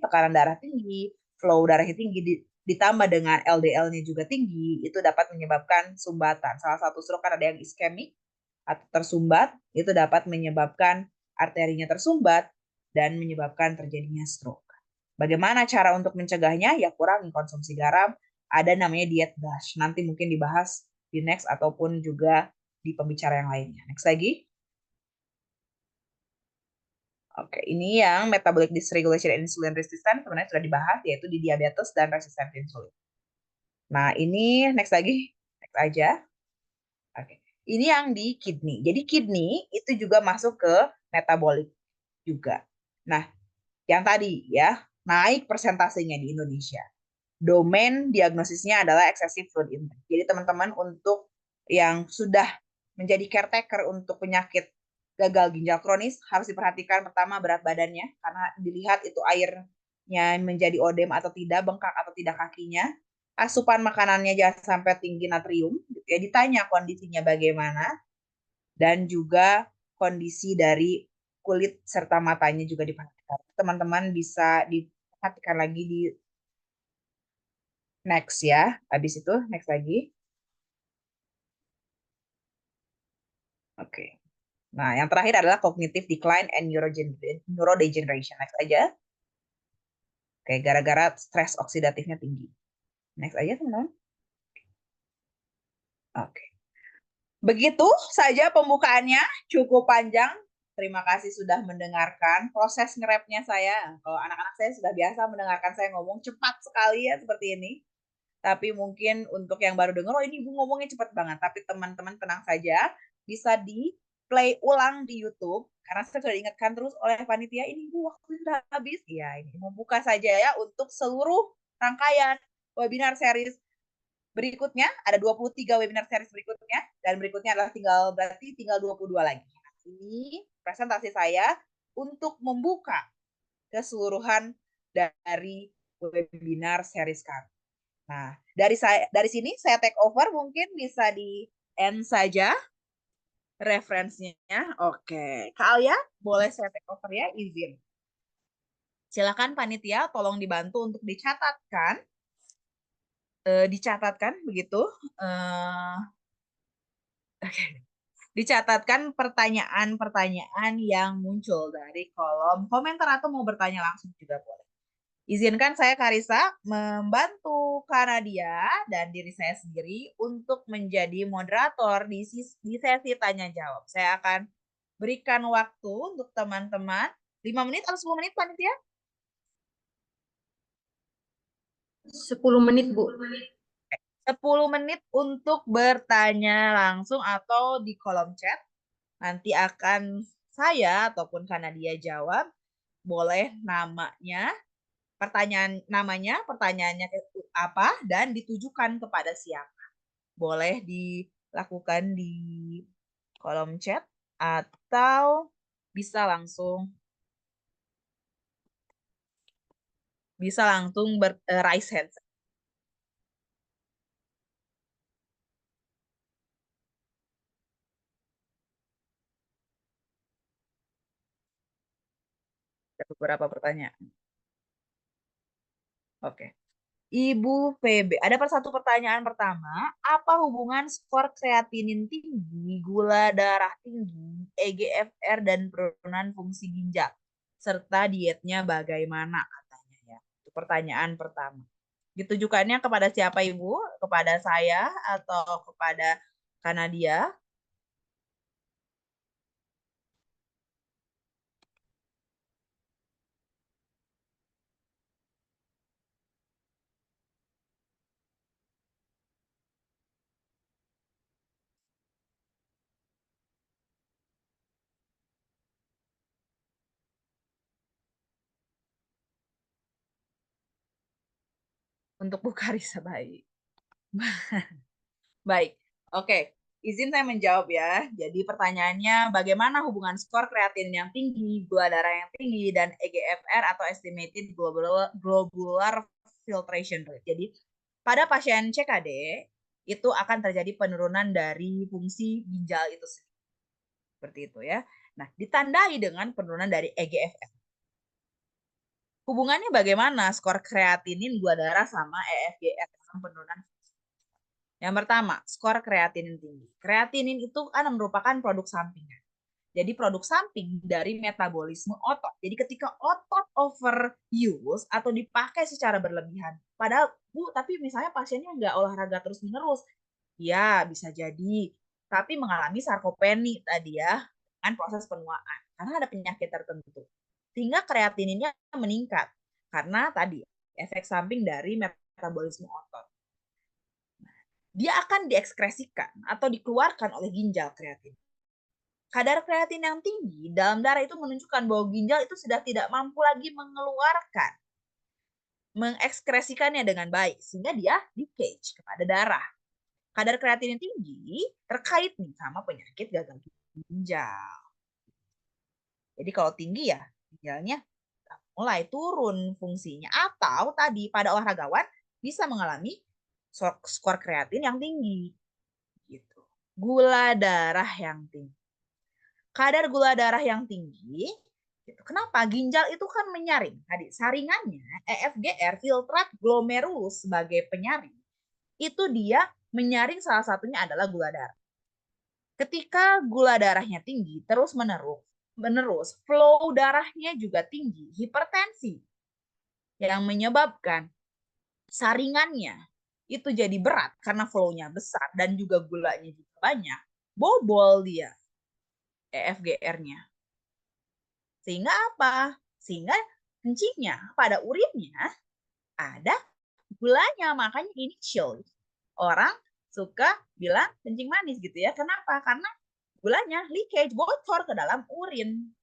flow darahnya tinggi ditambah dengan LDL-nya juga tinggi, itu dapat menyebabkan sumbatan. Salah satu stroke kan ada yang iskemik atau tersumbat, itu dapat menyebabkan arterinya tersumbat dan menyebabkan terjadinya stroke. Bagaimana cara untuk mencegahnya? Ya kurangi konsumsi garam, ada namanya diet DASH. Nanti mungkin dibahas di next ataupun juga di pembicara yang lainnya. Next lagi. Oke, ini yang metabolic dysregulation and insulin resistance sebenarnya sudah dibahas, yaitu di diabetes dan resistensi insulin. Nah, ini next lagi. Next aja. Oke. Ini yang di kidney. Jadi kidney itu juga masuk ke metabolic juga. Nah, yang tadi ya, naik persentasenya di Indonesia. Domain diagnosisnya adalah excessive food intake. Jadi teman-teman untuk yang sudah menjadi caretaker untuk penyakit gagal ginjal kronis harus diperhatikan pertama berat badannya karena dilihat itu airnya menjadi odem atau tidak, bengkak atau tidak kakinya. Asupan makanannya jangan sampai tinggi natrium, gitu ya. Ditanya kondisinya bagaimana dan juga kondisi dari kulit serta matanya juga diperhatikan. Teman-teman bisa diperhatikan lagi di next ya. Habis itu next lagi. Oke. Nah, yang terakhir adalah cognitive decline and neurodegeneration. Next aja. Oke, gara-gara stres oksidatifnya tinggi. Next aja, teman-teman. Oke. Begitu saja pembukaannya, cukup panjang. Terima kasih sudah mendengarkan proses nge-rapnya saya. Kalau anak-anak saya sudah biasa mendengarkan saya ngomong cepat sekali ya seperti ini. Tapi mungkin untuk yang baru dengar, oh ini Ibu ngomongnya cepat banget. Tapi teman-teman tenang saja, bisa di play ulang di YouTube. Karena saya sudah diingatkan terus oleh panitia, ini Ibu waktu sudah habis. Iya, ini membuka saja ya untuk seluruh rangkaian webinar series berikutnya. Ada 23 webinar series berikutnya. Dan berikutnya adalah berarti tinggal 22 lagi. Ini presentasi saya untuk membuka keseluruhan dari webinar series kami. Nah, dari sini saya take over, mungkin bisa di end saja referensinya. Oke, Kak Alia, boleh saya take over ya, izin. Silakan panitia, tolong dibantu untuk dicatatkan begitu. Oke. Dicatatkan pertanyaan-pertanyaan yang muncul dari kolom komentar atau mau bertanya langsung juga boleh. Izinkan saya Karissa membantu Kanadia dan diri saya sendiri untuk menjadi moderator di sesi tanya jawab. Saya akan berikan waktu untuk teman-teman 5 menit atau 10 menit panitia? 10 menit, Bu. 10 menit untuk bertanya langsung atau di kolom chat. Nanti akan saya ataupun Kanadia jawab. Boleh pertanyaannya apa, dan ditujukan kepada siapa. Boleh dilakukan di kolom chat atau bisa langsung raise hand. Ada beberapa pertanyaan. Oke. Ibu PB, ada satu pertanyaan pertama, apa hubungan skor kreatinin tinggi, gula darah tinggi, EGFR, dan penurunan fungsi ginjal? Serta dietnya bagaimana katanya ya. Itu pertanyaan pertama. Ditujukannya kepada siapa Ibu? Kepada saya atau kepada Kanadia? Untuk Bu Karissa, baik. Baik, oke. Izin saya menjawab ya. Jadi pertanyaannya, bagaimana hubungan skor kreatinin yang tinggi, gula darah yang tinggi, dan EGFR atau Estimated Globular Filtration Rate. Jadi pada pasien CKD, itu akan terjadi penurunan dari fungsi ginjal itu sendiri. Seperti itu ya. Nah, ditandai dengan penurunan dari EGFR. Hubungannya bagaimana skor kreatinin, gula darah, sama EFGF dengan penurunan? Yang pertama, skor kreatinin tinggi. Kreatinin itu kan merupakan produk sampingan. Jadi produk samping dari metabolisme otot. Jadi ketika otot overuse atau dipakai secara berlebihan, padahal Bu, tapi misalnya pasiennya nggak olahraga terus-menerus, ya bisa jadi, tapi mengalami sarkopeni tadi ya, dengan proses penuaan. Karena ada penyakit tertentu. Sehingga kreatininnya meningkat. Karena tadi, efek samping dari metabolisme otot. Dia akan diekskresikan atau dikeluarkan oleh ginjal kreatin. Kadar kreatin yang tinggi dalam darah itu menunjukkan bahwa ginjal itu sudah tidak mampu lagi mengekskresikannya dengan baik, sehingga dia leakage kepada darah. Kadar kreatin yang tinggi terkait nih sama penyakit gagal ginjal. Jadi kalau tinggi ya ginjalnya mulai turun fungsinya, atau tadi pada olahragawan bisa mengalami skor kreatin yang tinggi. Gitu. Gula darah yang tinggi. Kadar gula darah yang tinggi, gitu. Kenapa? Ginjal itu kan menyaring. Tadi saringannya EFGR, filtrat glomerulus sebagai penyaring. Itu dia menyaring salah satunya adalah gula darah. Ketika gula darahnya tinggi, terus menerus flow darahnya juga tinggi, hipertensi yang menyebabkan saringannya itu jadi berat karena flow-nya besar dan juga gulanya juga banyak, bobol dia EFGR-nya. Sehingga apa? Sehingga kencingnya pada urinnya ada gulanya. Makanya initial orang suka bilang kencing manis gitu ya. Kenapa? Karena gulanya leakage, bocor ke dalam urin.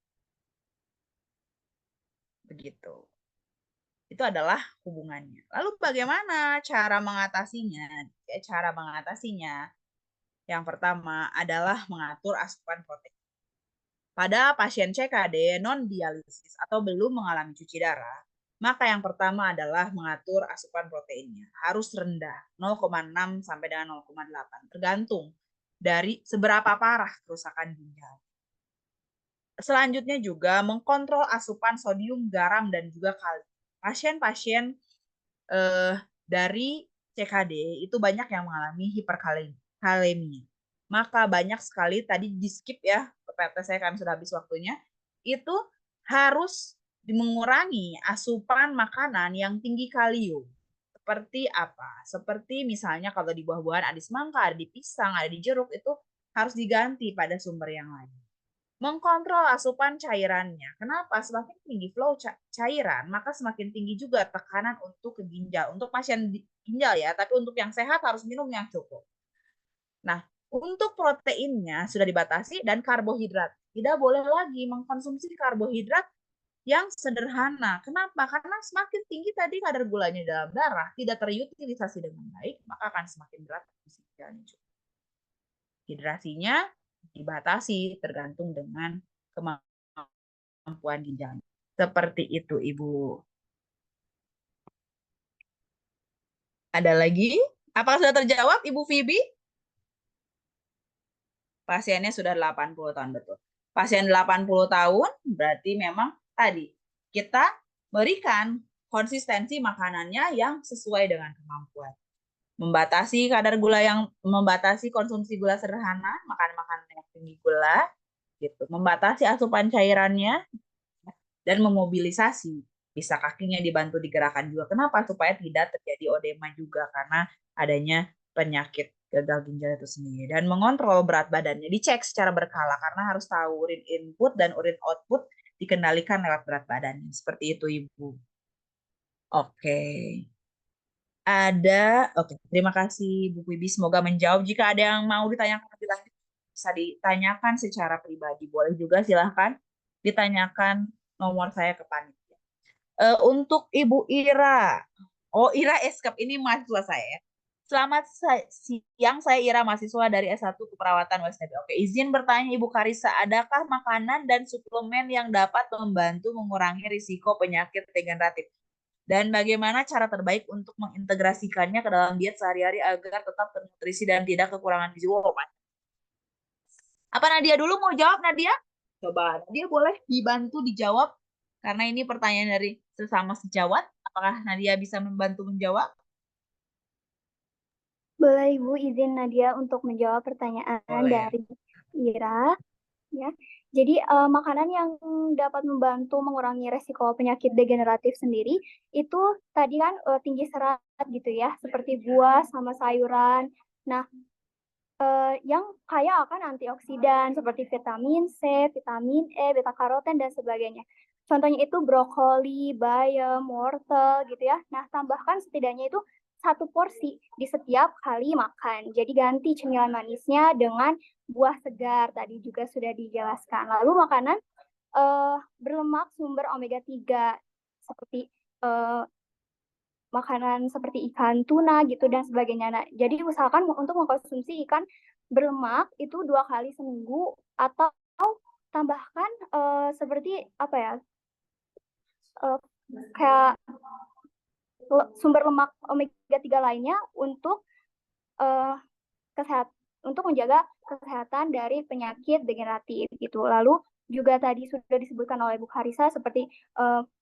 Begitu. Itu adalah hubungannya. Lalu bagaimana cara mengatasinya? Cara mengatasinya yang pertama adalah mengatur asupan protein. Pada pasien CKD non-dialisis atau belum mengalami cuci darah, maka yang pertama adalah mengatur asupan proteinnya. Harus rendah, 0,6 sampai dengan 0,8, tergantung dari seberapa parah kerusakan ginjal. Selanjutnya juga mengkontrol asupan sodium, garam, dan juga kalium. Pasien-pasien dari CKD itu banyak yang mengalami hiperkalemia. Maka banyak sekali, tadi di skip ya, PT saya kan sudah habis waktunya, itu harus mengurangi asupan makanan yang tinggi kalium. Seperti apa? Seperti misalnya kalau di buah-buahan ada di semangka, ada di pisang, ada di jeruk, itu harus diganti pada sumber yang lain. Mengkontrol asupan cairannya. Kenapa? Semakin tinggi flow cairan, maka semakin tinggi juga tekanan untuk ke ginjal. Untuk pasien ginjal ya, tapi untuk yang sehat harus minum yang cukup. Nah, untuk proteinnya sudah dibatasi dan karbohidrat. Tidak boleh lagi mengkonsumsi karbohidrat yang sederhana. Kenapa? Karena semakin tinggi tadi kadar gulanya dalam darah, tidak terutilisasi dengan baik, maka akan semakin berat fungsi ginjalnya. Hidrasinya dibatasi tergantung dengan kemampuan ginjalnya. Seperti itu, Ibu. Ada lagi? Apakah sudah terjawab, Ibu Vibi? Pasiennya sudah 80 tahun, betul. Pasien 80 tahun berarti memang tadi kita berikan konsistensi makanannya yang sesuai dengan kemampuan. Membatasi konsumsi gula sederhana, makan makanan yang tinggi gula, gitu. Membatasi asupan cairannya dan memobilisasi. Bisa kakinya dibantu digerakkan juga. Kenapa? Supaya tidak terjadi odema juga karena adanya penyakit gagal ginjal itu sendiri. Dan mengontrol berat badannya, dicek secara berkala karena harus tahu urin input dan urin output dikendalikan lewat berat badannya. Seperti itu, Ibu. Oke. Oke, terima kasih Bu Wibi. Semoga menjawab. Jika ada yang mau ditanyakan lebih lanjut, bisa ditanyakan secara pribadi. Boleh juga silahkan ditanyakan nomor saya ke panitia. Untuk Ibu Ira. Oh, Ira Eskap, ini mahasiswa saya. Selamat siang, saya Ira, mahasiswa dari S1 Keperawatan USNB. Oke, izin bertanya Ibu Karissa, adakah makanan dan suplemen yang dapat membantu mengurangi risiko penyakit degeneratif? Dan bagaimana cara terbaik untuk mengintegrasikannya ke dalam diet sehari-hari agar tetap ternutrisi dan tidak kekurangan gizi? Wow, apa Nadia dulu mau jawab, Nadia? Coba Nadia boleh dibantu dijawab karena ini pertanyaan dari sesama sejawat. Apakah Nadia bisa membantu menjawab? Boleh Ibu izin Nadia untuk menjawab pertanyaan dari Ira. Ya, jadi makanan yang dapat membantu mengurangi resiko penyakit degeneratif sendiri itu tadi kan tinggi serat gitu ya, seperti buah sama sayuran. Nah, yang kaya akan antioksidan seperti vitamin C, vitamin E, beta karoten dan sebagainya. Contohnya itu brokoli, bayam, wortel gitu ya. Nah, tambahkan setidaknya itu 1 porsi di setiap kali makan. Jadi ganti cemilan manisnya dengan buah segar, tadi juga sudah dijelaskan. Lalu makanan berlemak sumber omega 3 seperti makanan seperti ikan tuna gitu dan sebagainya. Nah, jadi usahakan untuk mengkonsumsi ikan berlemak itu 2 kali seminggu atau tambahkan seperti apa ya? Kayak sumber lemak omega 3 lainnya untuk untuk menjaga kesehatan dari penyakit degeneratif gitu. Lalu juga tadi sudah disebutkan oleh Bu Karissa seperti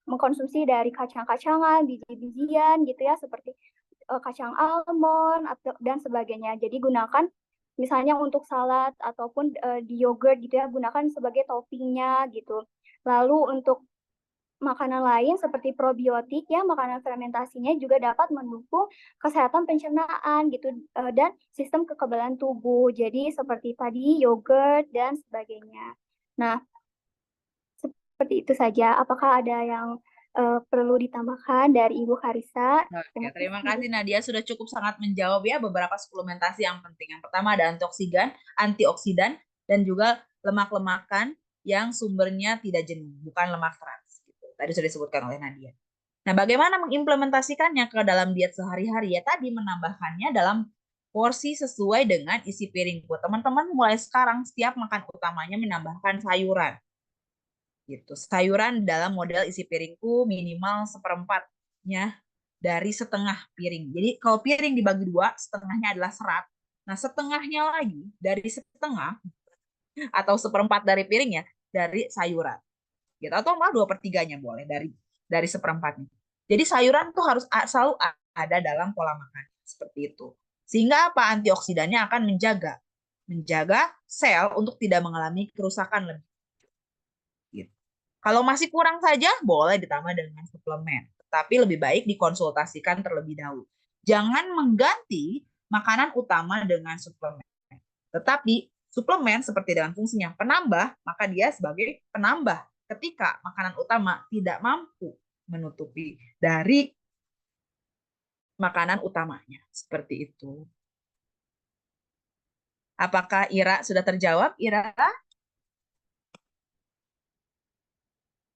mengkonsumsi dari kacang-kacangan, biji-bijian gitu ya, seperti kacang almond dan sebagainya. Jadi gunakan misalnya untuk salad ataupun di yogurt gitu ya, gunakan sebagai toppingnya gitu. Lalu untuk makanan lain seperti probiotik ya, makanan fermentasinya juga dapat mendukung kesehatan pencernaan gitu dan sistem kekebalan tubuh. Jadi seperti tadi yogurt dan sebagainya. Nah, seperti itu saja. Apakah ada yang perlu ditambahkan dari Ibu Karissa? Oke, terima kasih Nadia sudah cukup sangat menjawab ya beberapa suplementasi yang penting. Yang pertama ada antioksidan dan juga lemak-lemakan yang sumbernya tidak jenuh, bukan lemak trans. Gitu. Tadi sudah disebutkan oleh Nadia. Nah, bagaimana mengimplementasikannya ke dalam diet sehari-hari? Ya tadi menambahkannya dalam porsi sesuai dengan isi piringku. Teman-teman mulai sekarang setiap makan utamanya menambahkan sayuran. Gitu. Sayuran dalam model isi piringku minimal 1/4-nya dari setengah piring. Jadi kalau piring dibagi 2, setengahnya adalah serat. Nah, setengahnya lagi dari setengah atau 1/4 dari piringnya dari sayuran. Gitu. Atau malah 2/3-nya boleh dari 1/4-nya. Jadi sayuran tuh harus selalu ada dalam pola makan. Seperti itu. Sehingga apa? Antioksidannya akan menjaga sel untuk tidak mengalami kerusakan lebih. Gitu. Kalau masih kurang saja, boleh ditambah dengan suplemen. Tapi lebih baik dikonsultasikan terlebih dahulu. Jangan mengganti makanan utama dengan suplemen. Tetapi suplemen seperti dengan fungsinya penambah, maka dia sebagai penambah ketika makanan utama tidak mampu menutupi dari makanan utamanya. Seperti itu. Apakah Ira sudah terjawab? Ira?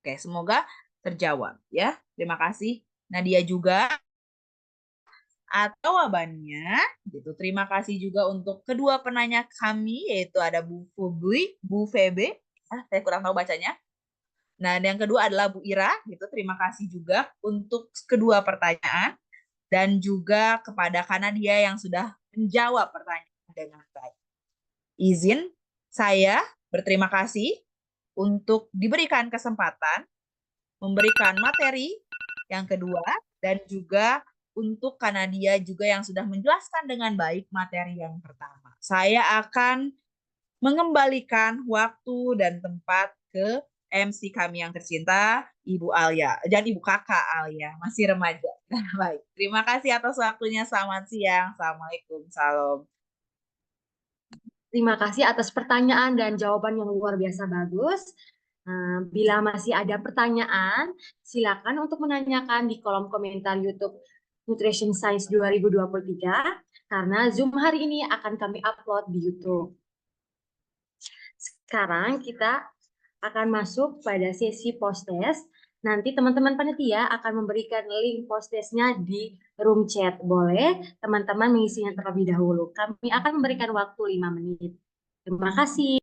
Oke, semoga terjawab ya. Terima kasih Nadia juga atas jawabannya. Gitu. Terima kasih juga untuk kedua penanya kami, yaitu ada Bu Febe. Saya kurang tahu bacanya. Nah, yang kedua adalah Bu Ira. Gitu. Terima kasih juga untuk kedua pertanyaan dan juga kepada Nadia yang sudah menjawab pertanyaan dengan baik. Izin saya berterima kasih untuk diberikan kesempatan memberikan materi yang kedua, dan juga untuk Kanadia juga yang sudah menjelaskan dengan baik materi yang pertama. Saya akan mengembalikan waktu dan tempat ke MC kami yang tercinta, Ibu Alia, dan Ibu Kakak Alia, masih remaja. Baik, terima kasih atas waktunya. Selamat siang. Assalamualaikum. Salam. Terima kasih atas pertanyaan dan jawaban yang luar biasa bagus. Bila masih ada pertanyaan, silakan untuk menanyakan di kolom komentar YouTube Nutrition Science 2023, karena Zoom hari ini akan kami upload di YouTube. Sekarang kita akan masuk pada sesi post-test. Nanti teman-teman panitia akan memberikan link post-testnya di room chat. Boleh teman-teman mengisinya terlebih dahulu. Kami akan memberikan waktu 5 menit. Terima kasih.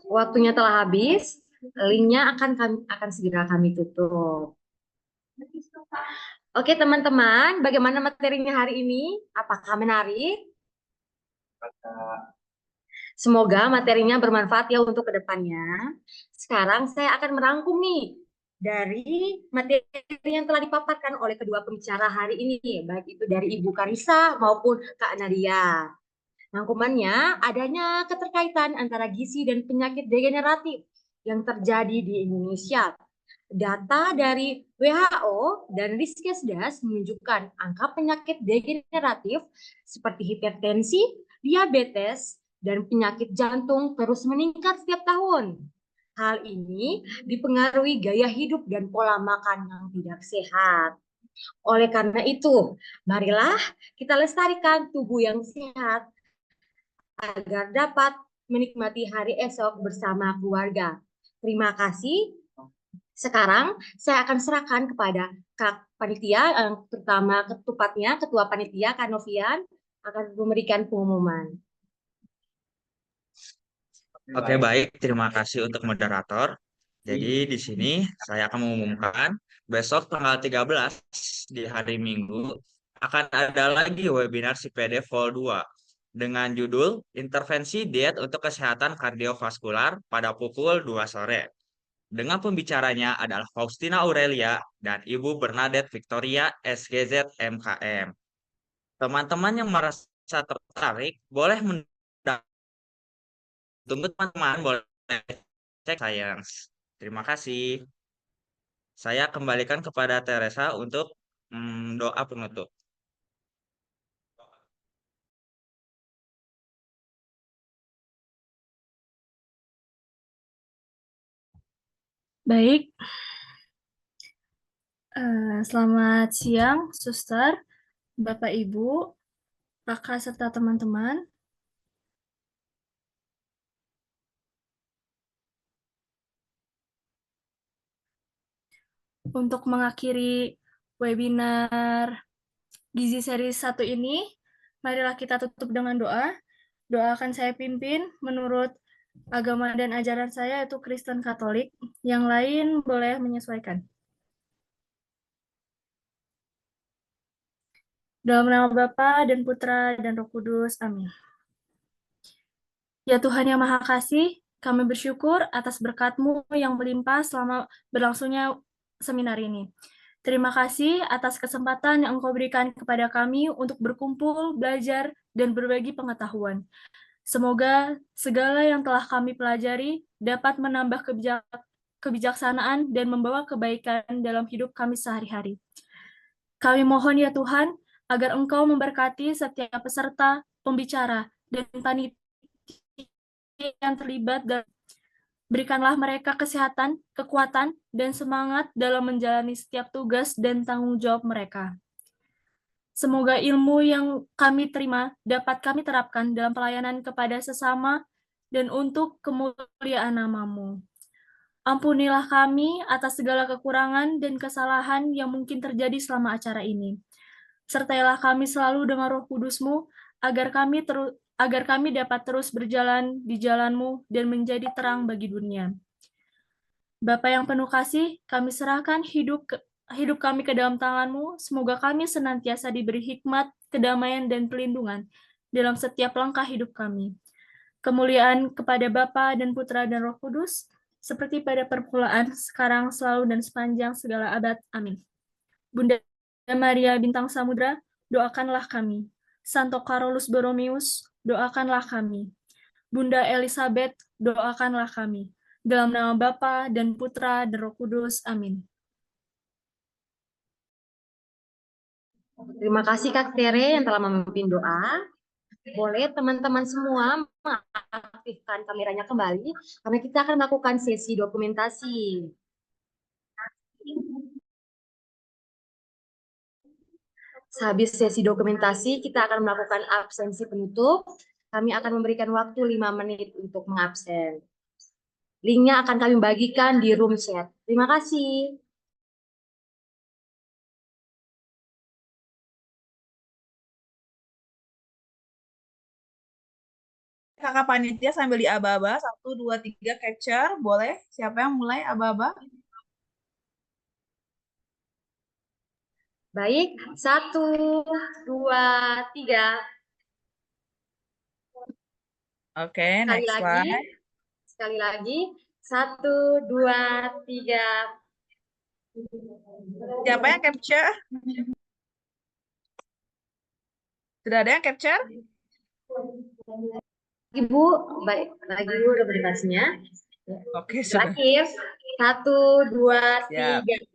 Waktunya telah habis. Linknya akan segera kami tutup. Oke teman-teman, bagaimana materinya hari ini? Apakah menarik? Semoga materinya bermanfaat ya untuk kedepannya. Sekarang saya akan merangkum nih dari materi yang telah dipaparkan oleh kedua pembicara hari ini, baik itu dari Ibu Karissa maupun Kak Nadia. Rangkumannya adanya keterkaitan antara gizi dan penyakit degeneratif yang terjadi di Indonesia. Data dari WHO dan Riskesdas menunjukkan angka penyakit degeneratif seperti hipertensi, diabetes, dan penyakit jantung terus meningkat setiap tahun. Hal ini dipengaruhi gaya hidup dan pola makan yang tidak sehat. Oleh karena itu, marilah kita lestarikan tubuh yang sehat agar dapat menikmati hari esok bersama keluarga. Terima kasih. Sekarang saya akan serahkan kepada Kak Panitia, terutama Ketua Panitia, Kak Novian, akan memberikan pengumuman. Oke, baik. Terima kasih untuk moderator. Jadi di sini saya akan mengumumkan besok tanggal 13 di hari Minggu akan ada lagi webinar CPD Vol 2 dengan judul Intervensi Diet untuk Kesehatan Kardiovaskular pada pukul 2 sore. Dengan pembicaranya adalah Faustina Aurelia dan Ibu Bernadette Victoria SGZ MKM. Teman-teman yang merasa tertarik boleh tunggu teman-teman boleh cek Science. Terima kasih. Saya kembalikan kepada Teresa untuk doa penutup. Baik, selamat siang, Suster, Bapak Ibu, kakak serta teman-teman. Untuk mengakhiri webinar Gizi seri 1 ini, marilah kita tutup dengan doa. Doa akan saya pimpin menurut agama dan ajaran saya yaitu Kristen Katolik. Yang lain boleh menyesuaikan. Dalam nama Bapa dan Putra dan Roh Kudus. Amin. Ya Tuhan yang Maha Kasih, kami bersyukur atas berkat-Mu yang melimpah selama berlangsungnya seminar ini. Terima kasih atas kesempatan yang Engkau berikan kepada kami untuk berkumpul, belajar, dan berbagi pengetahuan. Semoga segala yang telah kami pelajari dapat menambah kebijaksanaan dan membawa kebaikan dalam hidup kami sehari-hari. Kami mohon ya Tuhan, agar Engkau memberkati setiap peserta, pembicara, dan panitia yang terlibat dan berikanlah mereka kesehatan, kekuatan, dan semangat dalam menjalani setiap tugas dan tanggung jawab mereka. Semoga ilmu yang kami terima dapat kami terapkan dalam pelayanan kepada sesama dan untuk kemuliaan nama-Mu. Ampunilah kami atas segala kekurangan dan kesalahan yang mungkin terjadi selama acara ini. Sertailah kami selalu dengan Roh Kudus-Mu, agar kami dapat terus berjalan di jalan-Mu dan menjadi terang bagi dunia. Bapa yang penuh kasih, kami serahkan hidup kami ke dalam tangan-Mu. Semoga kami senantiasa diberi hikmat, kedamaian, dan perlindungan dalam setiap langkah hidup kami. Kemuliaan kepada Bapa dan Putra dan Roh Kudus, seperti pada permulaan, sekarang, selalu, dan sepanjang segala abad. Amin. Bunda Maria Bintang Samudra, doakanlah kami. Santo Carolus Borromeus, doakanlah kami. Bunda Elizabeth, doakanlah kami. Dalam nama Bapa dan Putra dan Roh Kudus. Amin. Terima kasih Kak Tere yang telah memimpin doa. Boleh teman-teman semua mengaktifkan kameranya kembali, karena kita akan melakukan sesi dokumentasi. Sehabis sesi dokumentasi, kita akan melakukan absensi penutup. Kami akan memberikan waktu 5 menit untuk mengabsen. Linknya akan kami bagikan di room chat. Terima kasih. kakak panitia sambil diaba-aba. 1, 2, 3 capture. Boleh? Siapa yang mulai aba-aba? Baik, 1, 2, 3. Oke, Sekali next lagi, slide. sekali lagi. 1, 2, 3. Siapa yang capture? Sudah ada yang capture? Ibu, baik, lagi dulu presentasinya. Oke, sudah. Terakhir, 1, 2, Siap. 3.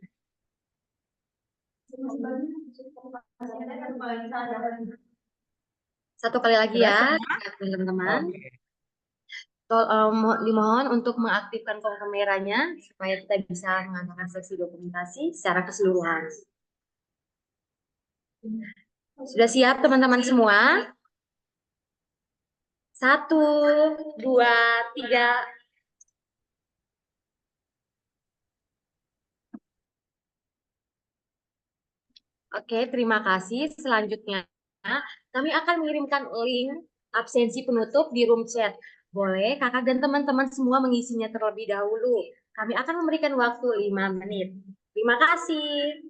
Satu kali lagi Sudah ya, semua? teman-teman. Oke. Dimohon untuk mengaktifkan kameranya supaya kita bisa mengadakan sesi dokumentasi secara keseluruhan. Sudah siap teman-teman semua? 1, 2, 3. Oke, terima kasih. Selanjutnya, kami akan mengirimkan link absensi penutup di room chat. Boleh kakak dan teman-teman semua mengisinya terlebih dahulu. Kami akan memberikan waktu 5 menit. Terima kasih.